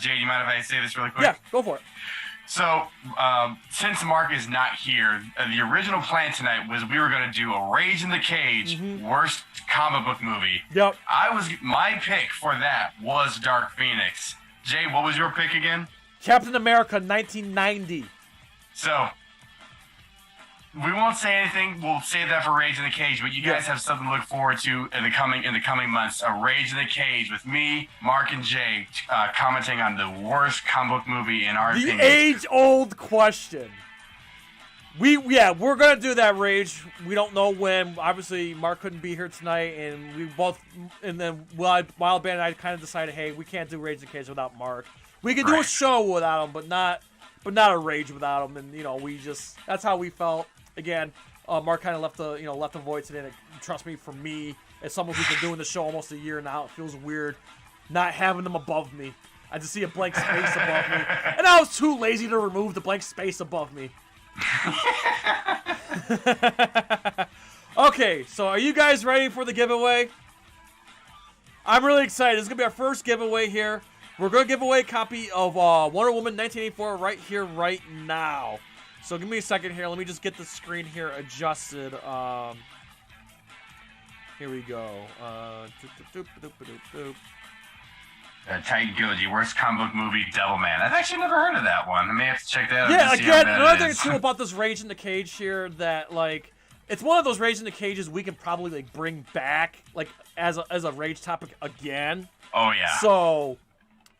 Jay, you mind if I say this really quick? Yeah, go for it. So, since Marq is not here, the original plan tonight was we were going to do a Rage in the Cage worst comic book movie. Yep. My pick for that was Dark Phoenix. Jay, what was your pick again? Captain America 1990. So, we won't say anything. We'll save that for Rage in the Cage, but you guys have something to look forward to in the coming months. A Rage in the Cage with me, Marq, and Jay commenting on the worst comic book movie in our opinion. The age-old question. We're gonna do that Rage. We don't know when. Obviously, Marq couldn't be here tonight, and then WIlldBand and I kind of decided, hey, we can't do Rage in the Cage without Marq. We can do a show without him, but not a Rage without him. And that's how we felt. Again, Marq kind of left a void today. And trust me, for me, as someone who's been doing the show almost a year now, it feels weird not having them above me. I just see a blank space above me, and I was too lazy to remove the blank space above me. Okay, so are you guys ready for the giveaway? I'm really excited. This is gonna be our first giveaway here. We're gonna give away a copy of Wonder Woman 1984 right here, right now. So give me a second here. Let me just get the screen here adjusted. Here we go. Titan Goji, worst comic book movie, Devilman. I've actually never heard of that one. I may have to check that out. Yeah, again, another thing too about this Rage in the Cage here that it's one of those Rage in the Cages we can probably bring back as a Rage topic again. Oh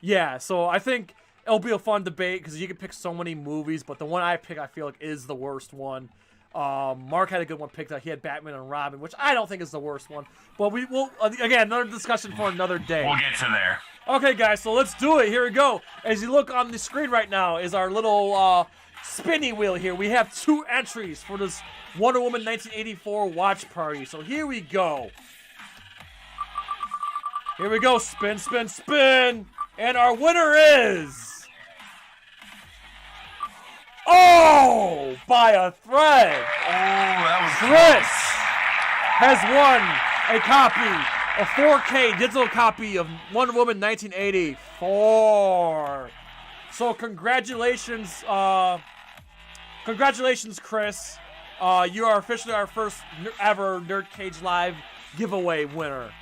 yeah. So I think it'll be a fun debate because you can pick so many movies, but the one I pick I feel like is the worst one. Marq had a good one picked out. He had Batman and Robin, which I don't think is the worst one. But we will again, another discussion for another day. We'll get to there. Okay, guys, so let's do it. Here we go. As you look on the screen right now is our little spinny wheel here. We have 2 entries for this Wonder Woman 1984 watch party. So here we go. Here we go. Spin, spin, spin. And our winner is... Oh, by a thread. Oh, that was Chris has won a copy, a 4K digital copy of Wonder Woman 1984. So congratulations, Chris. You are officially our first ever NerdCage Live giveaway winner.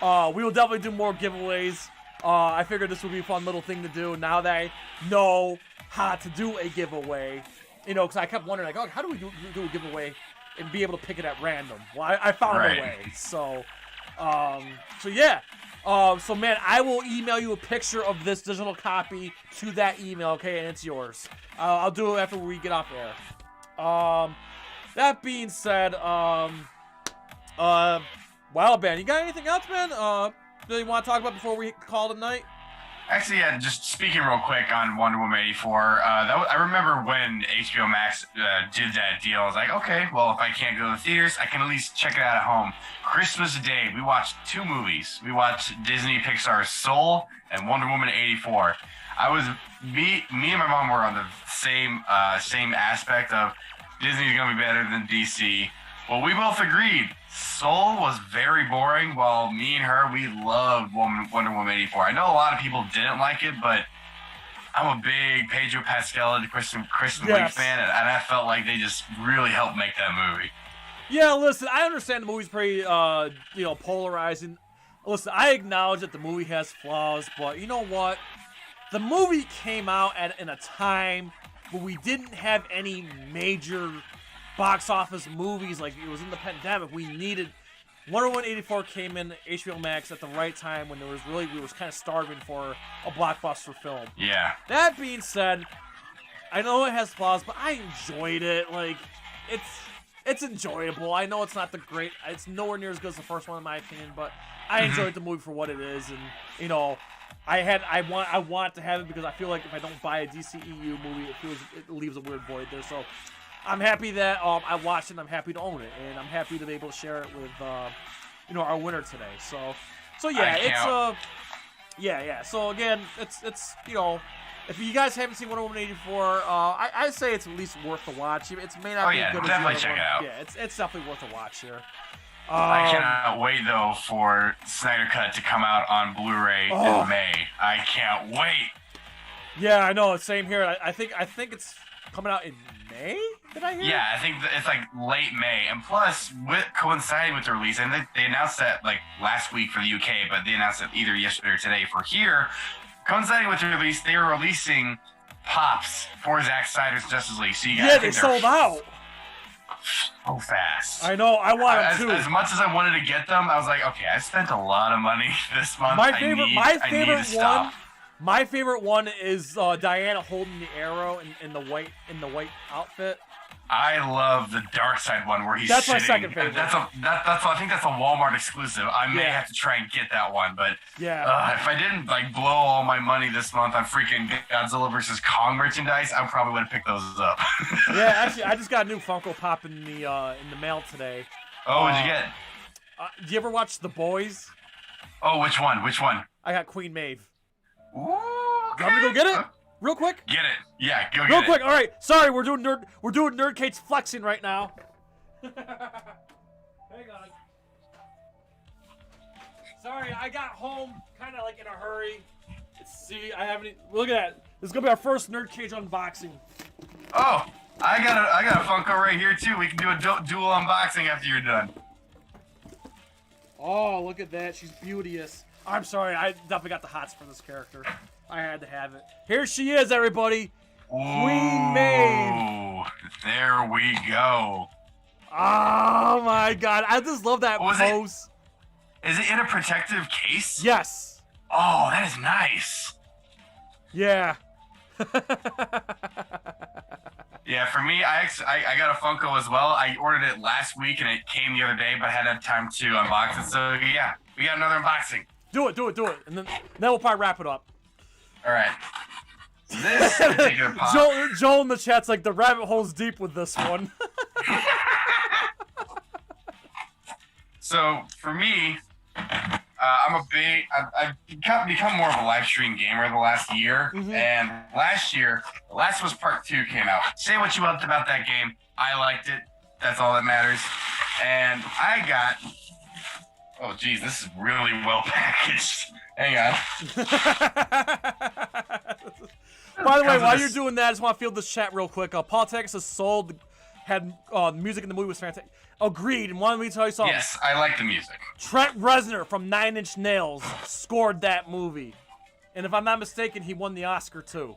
We will definitely do more giveaways. I figured this would be a fun little thing to do now that I know how to do a giveaway, because I kept wondering, how do we do a giveaway and be able to pick it at random? Well, I found a way. So yeah. So man, I will email you a picture of this digital copy to that email, okay, and it's yours. I'll do it after we get off air. That being said, WIlldBand, you got anything else, man? Do you want to talk about before we call it a night? Actually, yeah, just speaking real quick on Wonder Woman 84, I remember when HBO Max did that deal. I was like, okay, well, if I can't go to the theaters, I can at least check it out at home. Christmas Day, we watched 2 movies. We watched Disney Pixar's Soul and Wonder Woman 84. Me and my mom were on the same aspect of Disney's gonna be better than DC. Well, we both agreed. Soul was very boring, while me and her, we loved Wonder Woman 84. I know a lot of people didn't like it, but I'm a big Pedro Pascal and Kristen Wiig fan, and I felt like they just really helped make that movie. Yeah, listen, I understand the movie's pretty, polarizing. Listen, I acknowledge that the movie has flaws, but you know what? The movie came out in a time where we didn't have any major box office movies. Like, it was in the pandemic. We needed Wonder Woman 84 came in HBO Max at the right time when we were kind of starving for a blockbuster film. Yeah. That being said, I know it has flaws, but I enjoyed it. Like, it's enjoyable. I know it's not it's nowhere near as good as the first one in my opinion, but I enjoyed the movie for what it is, and you know, I want to have it because I feel like if I don't buy a DCEU movie, it leaves a weird void there. So I'm happy that I watched it. And I'm happy to own it, and I'm happy to be able to share it with our winner today. So yeah, yeah. So again, it's if you guys haven't seen Wonder Woman 84, I'd say it's at least worth the watch. It may not be good as the other check one. it out. Yeah, it's definitely worth a watch here. I cannot wait though for Snyder Cut to come out on Blu-ray in May. I can't wait. Yeah, I know. Same here. I think it's coming out in May. Did I hear? Yeah, I think it's like late May, and plus coinciding with the release, and they announced that like last week for the UK, but they announced it either yesterday or today for here. Coinciding with the release, they were releasing pops for Zack Snyder's Justice League. So they sold out. So fast. I know. I want them too. As much as I wanted to get them, I was like, okay, I spent a lot of money this month. My favorite one is Diana holding the arrow in the white outfit. I love the Dark Side one where he's That's sitting. My second favorite. I think that's a Walmart exclusive. I may have to try and get that one, but if I didn't like blow all my money this month on freaking Godzilla vs. Kong merchandise, I probably would have picked those up. Yeah, actually, I just got a new Funko Pop in the mail today. Oh, what'd you get? Did you ever watch The Boys? Oh, which one? I got Queen Maeve. Ooh, okay. You want me to go get it? Real quick? Get it. Yeah, go get it. Real quick. All right. Sorry, we're doing NerdCage flexing right now. Hang on. Sorry, I got home kind of like in a hurry. See, I haven't. Look at that. This is gonna be our first NerdCage unboxing. Oh, I got a Funko right here too. We can do a dual unboxing after you're done. Oh, look at that. She's beauteous. I'm sorry. I definitely got the hots for this character. I had to have it. Here she is, everybody. Queen Maeve. There we go. Oh my God! I just love that pose. Is it in a protective case? Yes. Oh, that is nice. Yeah. Yeah, for me, I got a Funko as well. I ordered it last week and it came the other day, but I hadn't had time to unbox it. So yeah, we got another unboxing. Do it, and then we'll probably wrap it up. All right. So this particular pop. Joel in the chat's like, the rabbit hole's deep with this one. So for me, I've become more of a live stream gamer the last year, and last year, The Last of Us Part 2 came out. Say what you want about that game. I liked it. That's all that matters. And I got, oh geez, this is really well packaged. Hang on. By the way, while you're doing that, I just want to field this chat real quick. Paul Texas had music in the movie was fantastic. Agreed. And wanted me to tell you something. Yes, I like the music. Trent Reznor from Nine Inch Nails scored that movie, and if I'm not mistaken, he won the Oscar too.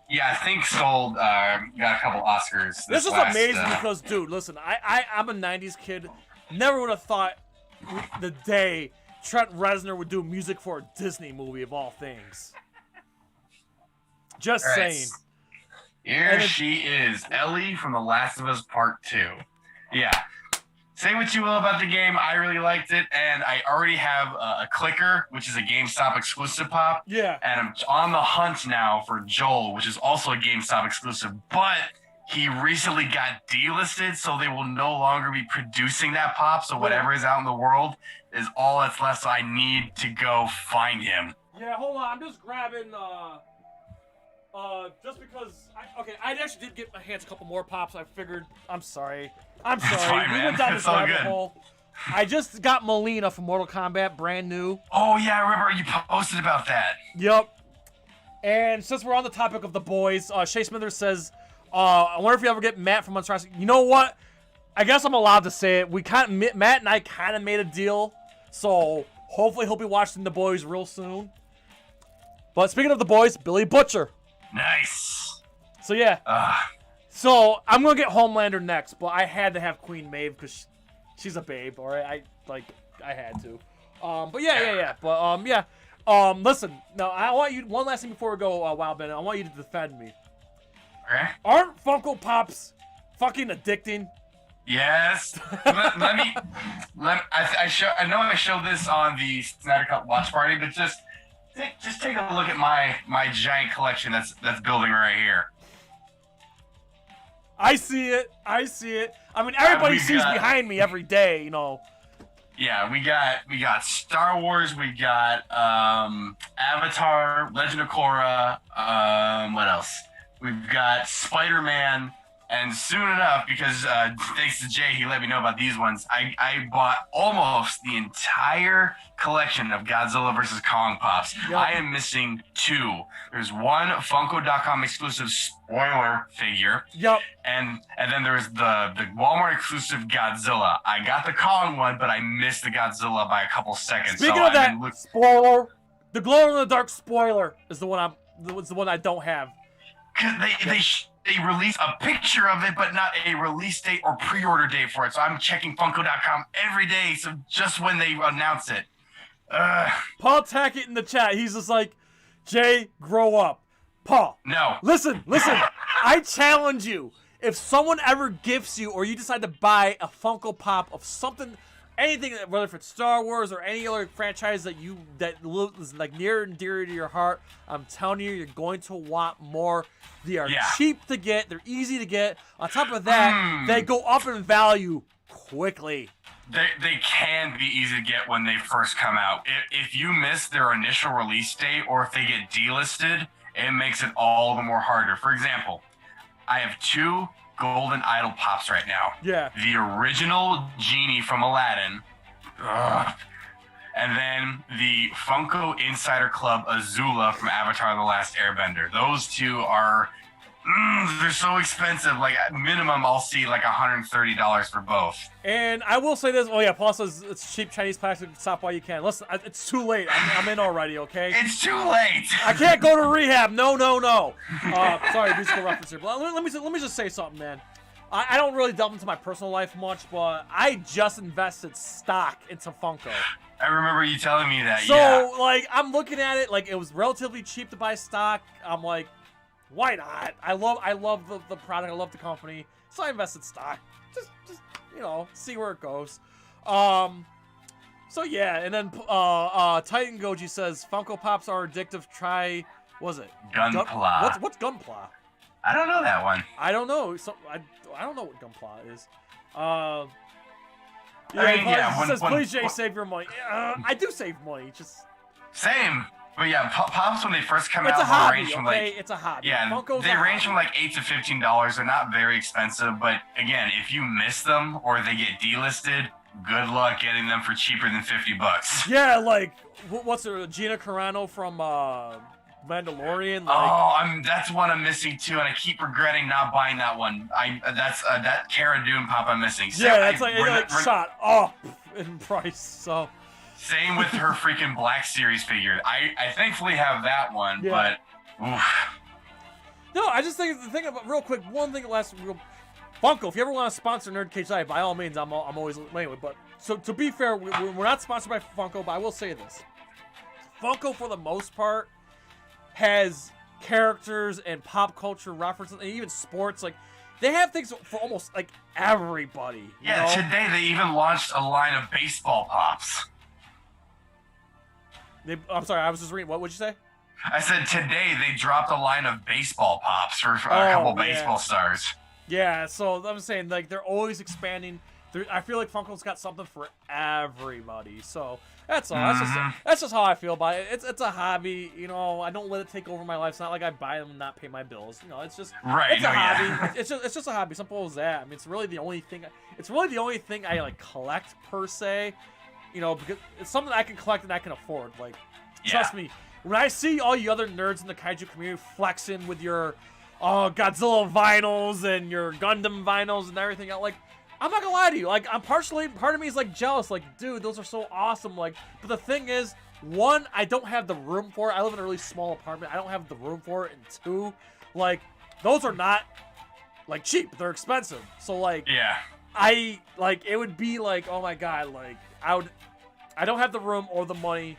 Yeah, I think Soul got a couple Oscars. This is amazing because, dude, listen, I'm a '90s kid. Never would have thought the day Trent Reznor would do music for a Disney movie of all things. Just saying. Here she is, Ellie from The Last of Us Part 2. Yeah. Say what you will about the game, I really liked it, and I already have a clicker, which is a GameStop exclusive pop. Yeah. And I'm on the hunt now for Joel, which is also a GameStop exclusive, but he recently got delisted, so they will no longer be producing that pop, so whatever is out in the world is all that's left, so I need to go find him. Yeah, hold on, I'm just grabbing, just because, I actually did get my hands a couple more pops. I figured, I'm sorry. Fine, We man. went down this It's all rabbit good. hole. I just got Melina from Mortal Kombat, brand new. Oh, yeah, I remember you posted about that. Yep. And since we're on the topic of the boys, Shay Smithers says, I wonder if you ever get Matt from Monstrosity. You know what? I guess I'm allowed to say it. Matt and I kind of made a deal, so hopefully he'll be watching The Boys real soon. But speaking of The Boys, Billy Butcher. Nice. So yeah. So I'm gonna get Homelander next, but I had to have Queen Maeve because she's a babe. All right, I had to. But yeah. But yeah. Listen. Now I want you one last thing before we go. WildBand. I want you to defend me. Okay. Aren't Funko Pops fucking addicting? Yes. I know I showed this on the Snyder Cut watch party, but just take a look at my giant collection that's building right here. I see it. I mean, everybody sees behind me every day, you know. Yeah, we got Star Wars, we got Avatar, Legend of Korra, what else? We've got Spider-Man, and soon enough, because thanks to Jay, he let me know about these ones, I bought almost the entire collection of Godzilla vs. Kong Pops. Yep. I am missing 2. There's one Funko.com exclusive spoiler figure. Yep. And then there's the Walmart exclusive Godzilla. I got the Kong one, but I missed the Godzilla by a couple seconds. Speaking of that, spoiler, the glow in the dark spoiler is the one I don't have. Cause they release a picture of it, but not a release date or pre-order date for it. So I'm checking Funko.com every day. So just when they announce it. Paul Tackett in the chat. He's just like, Jay, grow up. Paul. No. Listen. I challenge you. If someone ever gifts you, or you decide to buy a Funko Pop of something, anything, whether if it's Star Wars or any other franchise that is like near and dear to your heart, I'm telling you, you're going to want more. They are cheap to get. They're easy to get. On top of that, they go up in value quickly. They can be easy to get when they first come out. If you miss their initial release date, or if they get delisted, it makes it all the more harder. For example, I have 2 Golden Idol Pops right now. Yeah. The original Genie from Aladdin. And then the Funko Insider Club Azula from Avatar The Last Airbender. Those 2 are... they're so expensive. Like, at minimum, I'll see like $130 for both. And I will say this. Oh, yeah, Paul says it's cheap Chinese plastic. Stop while you can. Listen, it's too late. I'm in already, okay? It's too late. I can't go to rehab. No. Sorry, musical reference here. But let me just say something, man. I don't really delve into my personal life much, but I just invested stock into Funko. I remember you telling me that, So, like, I'm looking at it, like, it was relatively cheap to buy stock. I'm like, why not? I love the product. I love the company. So I invested stock. Just you know, see where it goes. So yeah, and then Titan Goji says Funko Pops are addictive. Try, was it Gunpla? What's Gunpla? I don't know that one. I don't know. So I don't know what Gunpla is. It says please Jay, save your money. I do save money. Just same. But yeah, Pops when they first come it's out, a hobby, range from okay? like It's a hobby. Yeah, Funko's they range from like $8 to $15. They're not very expensive, but again, if you miss them or they get delisted, good luck getting them for cheaper than $50. Yeah, like what's her Gina Carano from Mandalorian? Like, that's one I'm missing too, and I keep regretting not buying that one. That's that Cara Dune Pop I'm missing. So yeah, that's like shot up in price. So. Same with her freaking Black Series figure. I thankfully have that one, but oof. No, I just think the thing about real quick. One thing last real Funko. If you ever want to sponsor NerdCage Live, by all means, I'm always anyway. But so to be fair, we're not sponsored by Funko, but I will say this: Funko for the most part has characters and pop culture references, and even sports. Like they have things for almost like everybody. You know? Today they even launched a line of baseball pops. I'm sorry, I was just reading. What would you say? I said today they dropped a line of baseball pops for a couple baseball stars. Yeah, so I'm saying like they're always expanding. I feel like Funko's got something for everybody. So that's all. That's just how I feel about it. It's a hobby. You know, I don't let it take over my life. It's not like I buy them and not pay my bills. You know, it's just It's a hobby. It's just a hobby. Simple as that. I mean, it's really the only thing. It's really the only thing I like collect per se. You know, because it's something I can collect and I can afford. Like, trust me, when I see all you other nerds in the kaiju community flexing with your Godzilla vinyls and your Gundam vinyls and everything else, like, I'm not gonna lie to you. Like, part of me is like jealous. Like, dude, those are so awesome. Like, but the thing is, one, I don't have the room for it. I live in a really small apartment. I don't have the room for it. And two, like, those are not like cheap. They're expensive. So like, it would be like, oh my god, like I don't have the room or the money.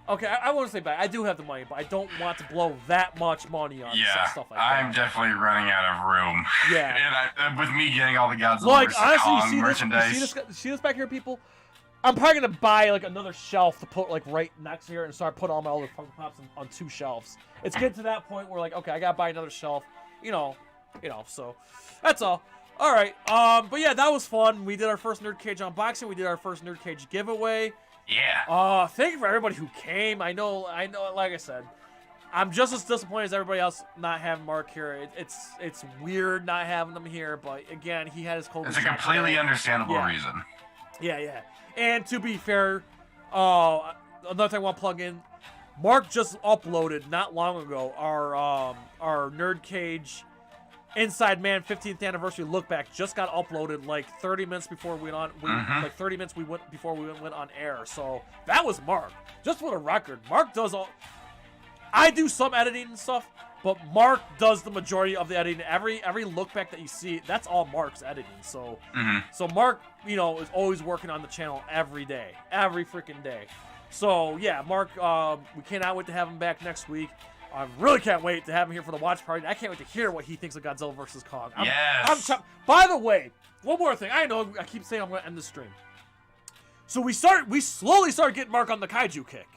Okay, I won't say bad. I do have the money, but I don't want to blow that much money on stuff like that. I'm definitely running out of room. Yeah. And with me getting all the Godzilla Like, vs. honestly, Kong merchandise. you see this back here, people? I'm probably going to buy, like, another shelf to put, like, right next here and start putting all my other Funko Pops on 2 shelves. It's getting to that point where, like, okay, I got to buy another shelf. You know, so that's all. All right. But, yeah, that was fun. We did our first NerdCage unboxing. We did our first NerdCage giveaway. Yeah. Thank you for everybody who came. I know, like I said, I'm just as disappointed as everybody else not having Marq here. It's weird not having them here, but again, he had his COVID. It's a completely understandable reason. Yeah. And to be fair, another thing I want to plug in, Marq just uploaded not long ago our NerdCage Inside Man 15th anniversary look back. Just got uploaded like 30 minutes before we went on. Like 30 minutes before we went on air. So that was Marq. Just for the record, Marq does all. I do some editing and stuff, but Marq does the majority of the editing. Every look back that you see, that's all Marq's editing. So so Marq, is always working on the channel every day, every freaking day. So yeah, Marq, we cannot wait to have him back next week. I really can't wait to have him here for the watch party. I can't wait to hear what he thinks of Godzilla vs. Kong. By the way, one more thing. I know I keep saying I'm going to end the stream. So we slowly started getting Marq on the kaiju kick.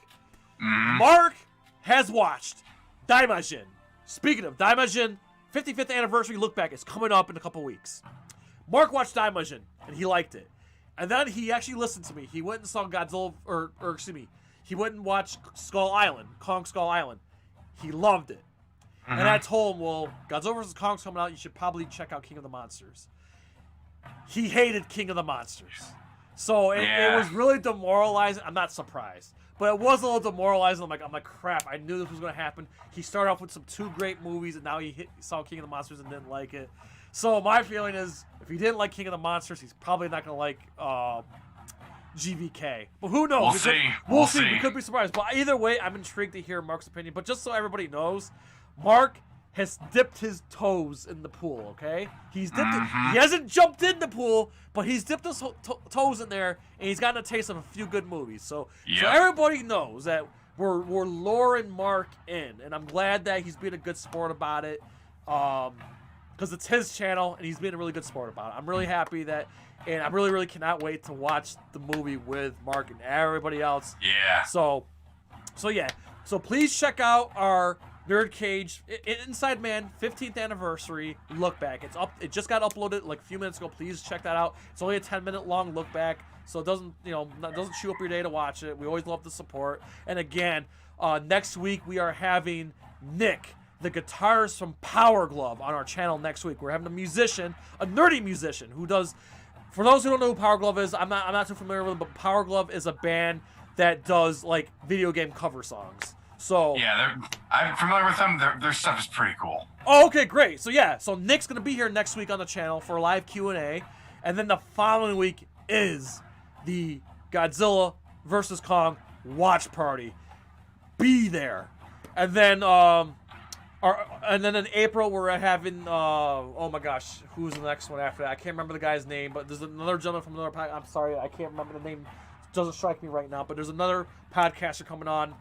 Marq has watched Domination. Speaking of Domination, 55th anniversary look back is coming up in a couple weeks. Marq watched Domination and he liked it. And then he actually listened to me. He went and saw Godzilla, or excuse me, he went and watched Kong Skull Island. He loved it. And I told him, well, Godzilla vs. Kong's coming out. You should probably check out King of the Monsters. He hated King of the Monsters. So it was really demoralizing. I'm not surprised. But it was a little demoralizing. I'm like, crap. I knew this was going to happen. He started off with some 2 great movies, and now he saw King of the Monsters and didn't like it. So my feeling is, if he didn't like King of the Monsters, he's probably not going to like GVK. But who knows? We'll see. We could be surprised. But either way, I'm intrigued to hear Marq's opinion. But just so everybody knows, Marq has dipped his toes in the pool, okay? He's dipped it. He hasn't jumped in the pool, but he's dipped his toes in there, and he's gotten a taste of a few good movies. So everybody knows that we're luring Marq in, and I'm glad that he's being a good sport about it, because it's his channel, and he's being a really good sport about it. I'm really happy that. And I really, really cannot wait to watch the movie with Marq and everybody else. Yeah. So yeah. So please check out our NerdCage Inside Man 15th anniversary look back. It's up. It just got uploaded like a few minutes ago. Please check that out. It's only a 10-minute long look back, so it doesn't chew up your day to watch it. We always love the support. And again, next week we are having Nick, the guitarist from Power Glove, on our channel next week. We're having a nerdy musician who does. For those who don't know who Power Glove is, I'm not too familiar with them, but Power Glove is a band that does like video game cover songs. So yeah, I'm familiar with them. Their stuff is pretty cool. Oh, okay, great. So yeah, so Nick's gonna be here next week on the channel for a live Q&A, and then the following week is the Godzilla vs. Kong watch party. Be there, and then in April we're having oh my gosh, who's the next one after that? I can't remember the guy's name, but there's another gentleman from another podcast. I'm sorry, I can't remember the name. It doesn't strike me right now, but there's another podcaster coming on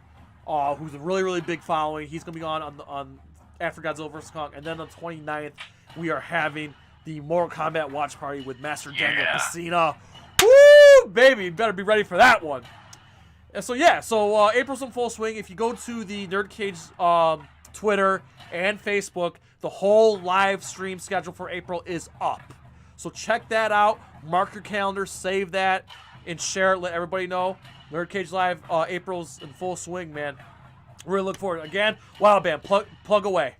who's a really, really big following. He's gonna be on after Godzilla vs. Kong, and then on the 29th we are having the Mortal Kombat watch party with Master Daniel Pesina. Woo, baby, you better be ready for that one. And so yeah, so April's in full swing. If you go to the NerdCage Twitter and Facebook, the whole live stream schedule for April is up. So check that out. Mark your calendar, save that, and share it. Let everybody know. NerdCage Live, April's in full swing, man. Really look forward. Again, WIlldBand, plug away.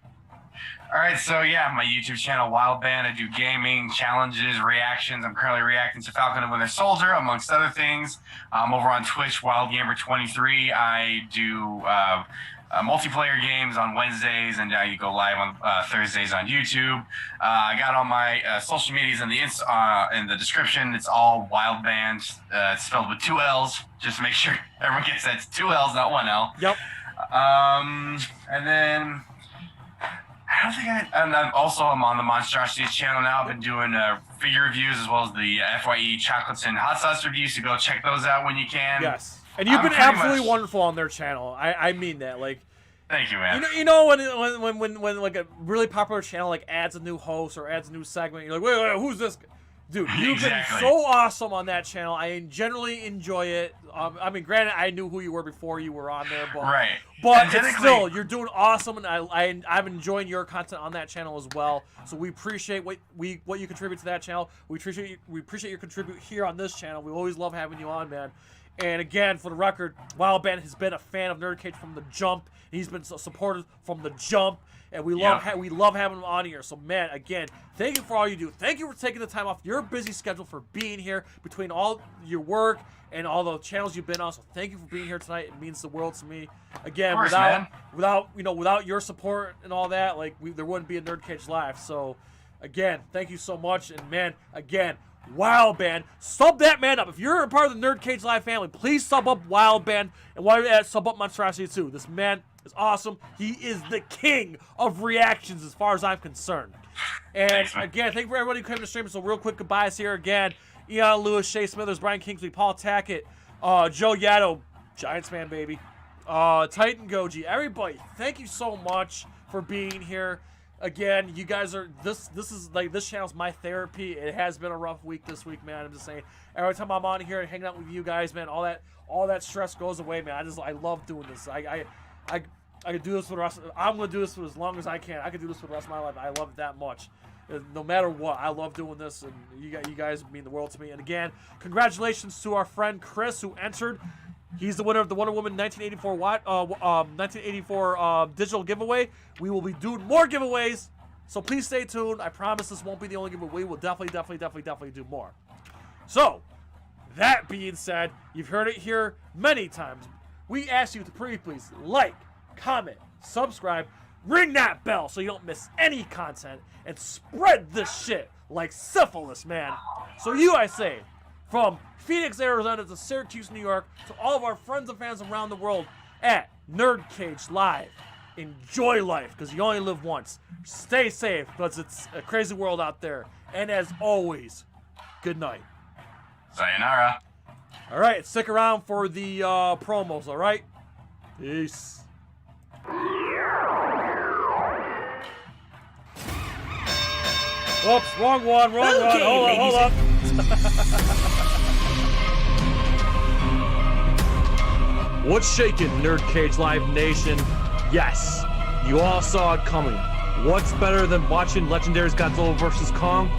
All right, so yeah, my YouTube channel, WIlldBand. I do gaming, challenges, reactions. I'm currently reacting to Falcon and Winter Soldier, amongst other things. Over on Twitch, WildGamer23. I do multiplayer games on Wednesdays, and you go live on Thursdays on YouTube. I got all my social medias in the description. It's all WIlldBand. It's spelled with 2 L's, just to make sure everyone gets that. It's 2 L's, not 1 L. Yep. And then I don't think and I'm on the Monstrosities channel now. I've been doing figure reviews as well as the FYE chocolates and hot sauce reviews, so go check those out when you can. Yes. And you've been absolutely wonderful on their channel. I mean that. Like, thank you, man. You know when like a really popular channel like adds a new host or adds a new segment, you're like, wait, who's this? Dude, you've been so awesome on that channel. I generally enjoy it. I mean, granted, I knew who you were before you were on there, but it's still, you're doing awesome, and I'm enjoying your content on that channel as well. So we appreciate what you contribute to that channel. We appreciate your contribute here on this channel. We always love having you on, man. And again, for the record, WIlldBand has been a fan of NerdCage from the jump. He's been supportive from the jump. And we love having him on here. So, man, again, thank you for all you do. Thank you for taking the time off your busy schedule for being here between all your work and all the channels you've been on. So, thank you for being here tonight. It means the world to me. Again, without your support and all that, like there wouldn't be a NerdCage Live. So, again, thank you so much. And man, again, WIlldBand, sub that man up. If you're a part of the NerdCage Live family, please sub up WIlldBand, and while you're at it, sub up Monstrosity too. This man is awesome. He is the king of reactions as far as I'm concerned. And again, thank you for everybody who came to the stream. So real quick goodbyes here again. Eon Lewis, Shay Smithers, Brian Kingsley, Paul Tackett, Joe Yaddo, Giants fan baby, Titan Goji, everybody, thank you so much for being here. Again, you guys are this channel's my therapy. It has been a rough week this week, man. I'm just saying. Every time I'm on here and hanging out with you guys, man, all that stress goes away, man. I love doing this. I could do this for the rest. I'm gonna do this for as long as I can. I could do this for the rest of my life. I love it that much. No matter what, I love doing this, and you guys mean the world to me. And again, congratulations to our friend Chris who entered. He's the winner of the Wonder Woman 1984 digital giveaway. We will be doing more giveaways, so please stay tuned. I promise this won't be the only giveaway. We'll definitely do more. So, that being said, you've heard it here many times. We ask you to please like, comment, subscribe, ring that bell so you don't miss any content, and spread this shit like syphilis, man. So I say, from Phoenix, Arizona to Syracuse, New York, to all of our friends and fans around the world at NerdCage Live. Enjoy life, because you only live once. Stay safe, because it's a crazy world out there. And as always, good night. Sayonara. All right, stick around for the promos, all right? Peace. Oops, wrong one. Hold up. What's shaking, NerdCage Live Nation? Yes, you all saw it coming. What's better than watching Legendary's Godzilla vs. Kong?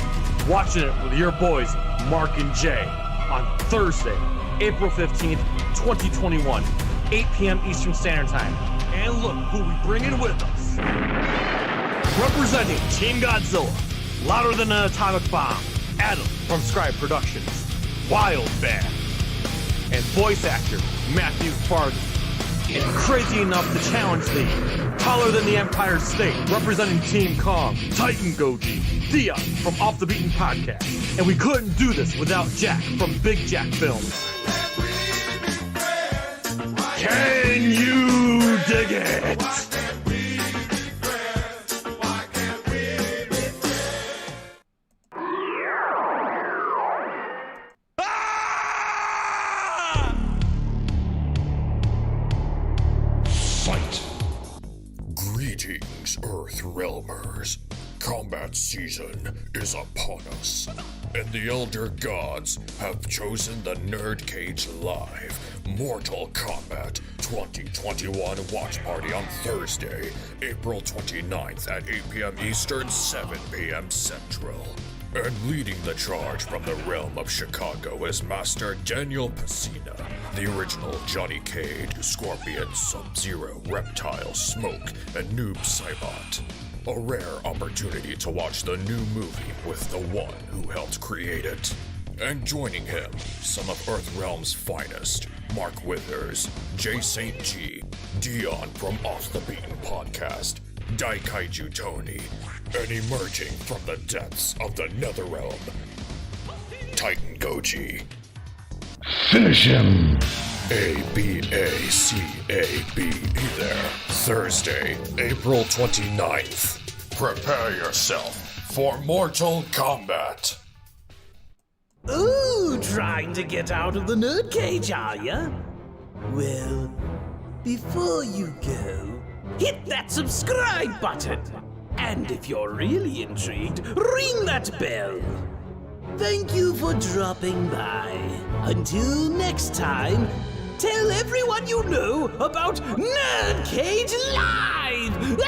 Watching it with your boys, Marq and Jay, on Thursday, April 15th, 2021, 8 p.m. Eastern Standard Time. And look who we bring in with us. Representing Team Godzilla, louder than an atomic bomb, Adam from Scrye Productions, WIlldBand, and voice actor Matthew Farden. And crazy enough to challenge thee, taller than the Empire State, representing Team Kong, Titan Goji, Thea from Off the Beaten Podcast. And we couldn't do this without Jack from Big Jack Films. Can you dig it? Greetings, Earth Realmers. Combat season is upon us, and the Elder Gods have chosen the NerdCage Live Mortal Kombat 2021 watch party on Thursday, April 29th at 8 p.m. Eastern, 7 p.m. Central. And leading the charge from the realm of Chicago is Master Daniel Pacina, the original Johnny Cage, Scorpion, Sub-Zero, Reptile, Smoke, and Noob Saibot. A rare opportunity to watch the new movie with the one who helped create it. And joining him, some of Earthrealm's finest, Mark Withers, Jay St. G, Dion from Off the Beaten Podcast, Daikaiju Tony, and emerging from the depths of the Netherrealm, Titan Goji. Finish him! A-B-A-C-A-B-E there. Thursday, April 29th. Prepare yourself for Mortal Kombat. Ooh, trying to get out of the nerd cage, are ya? Well, before you go, hit that subscribe button. And if you're really intrigued, ring that bell. Thank you for dropping by. Until next time, tell everyone you know about NerdCage Live!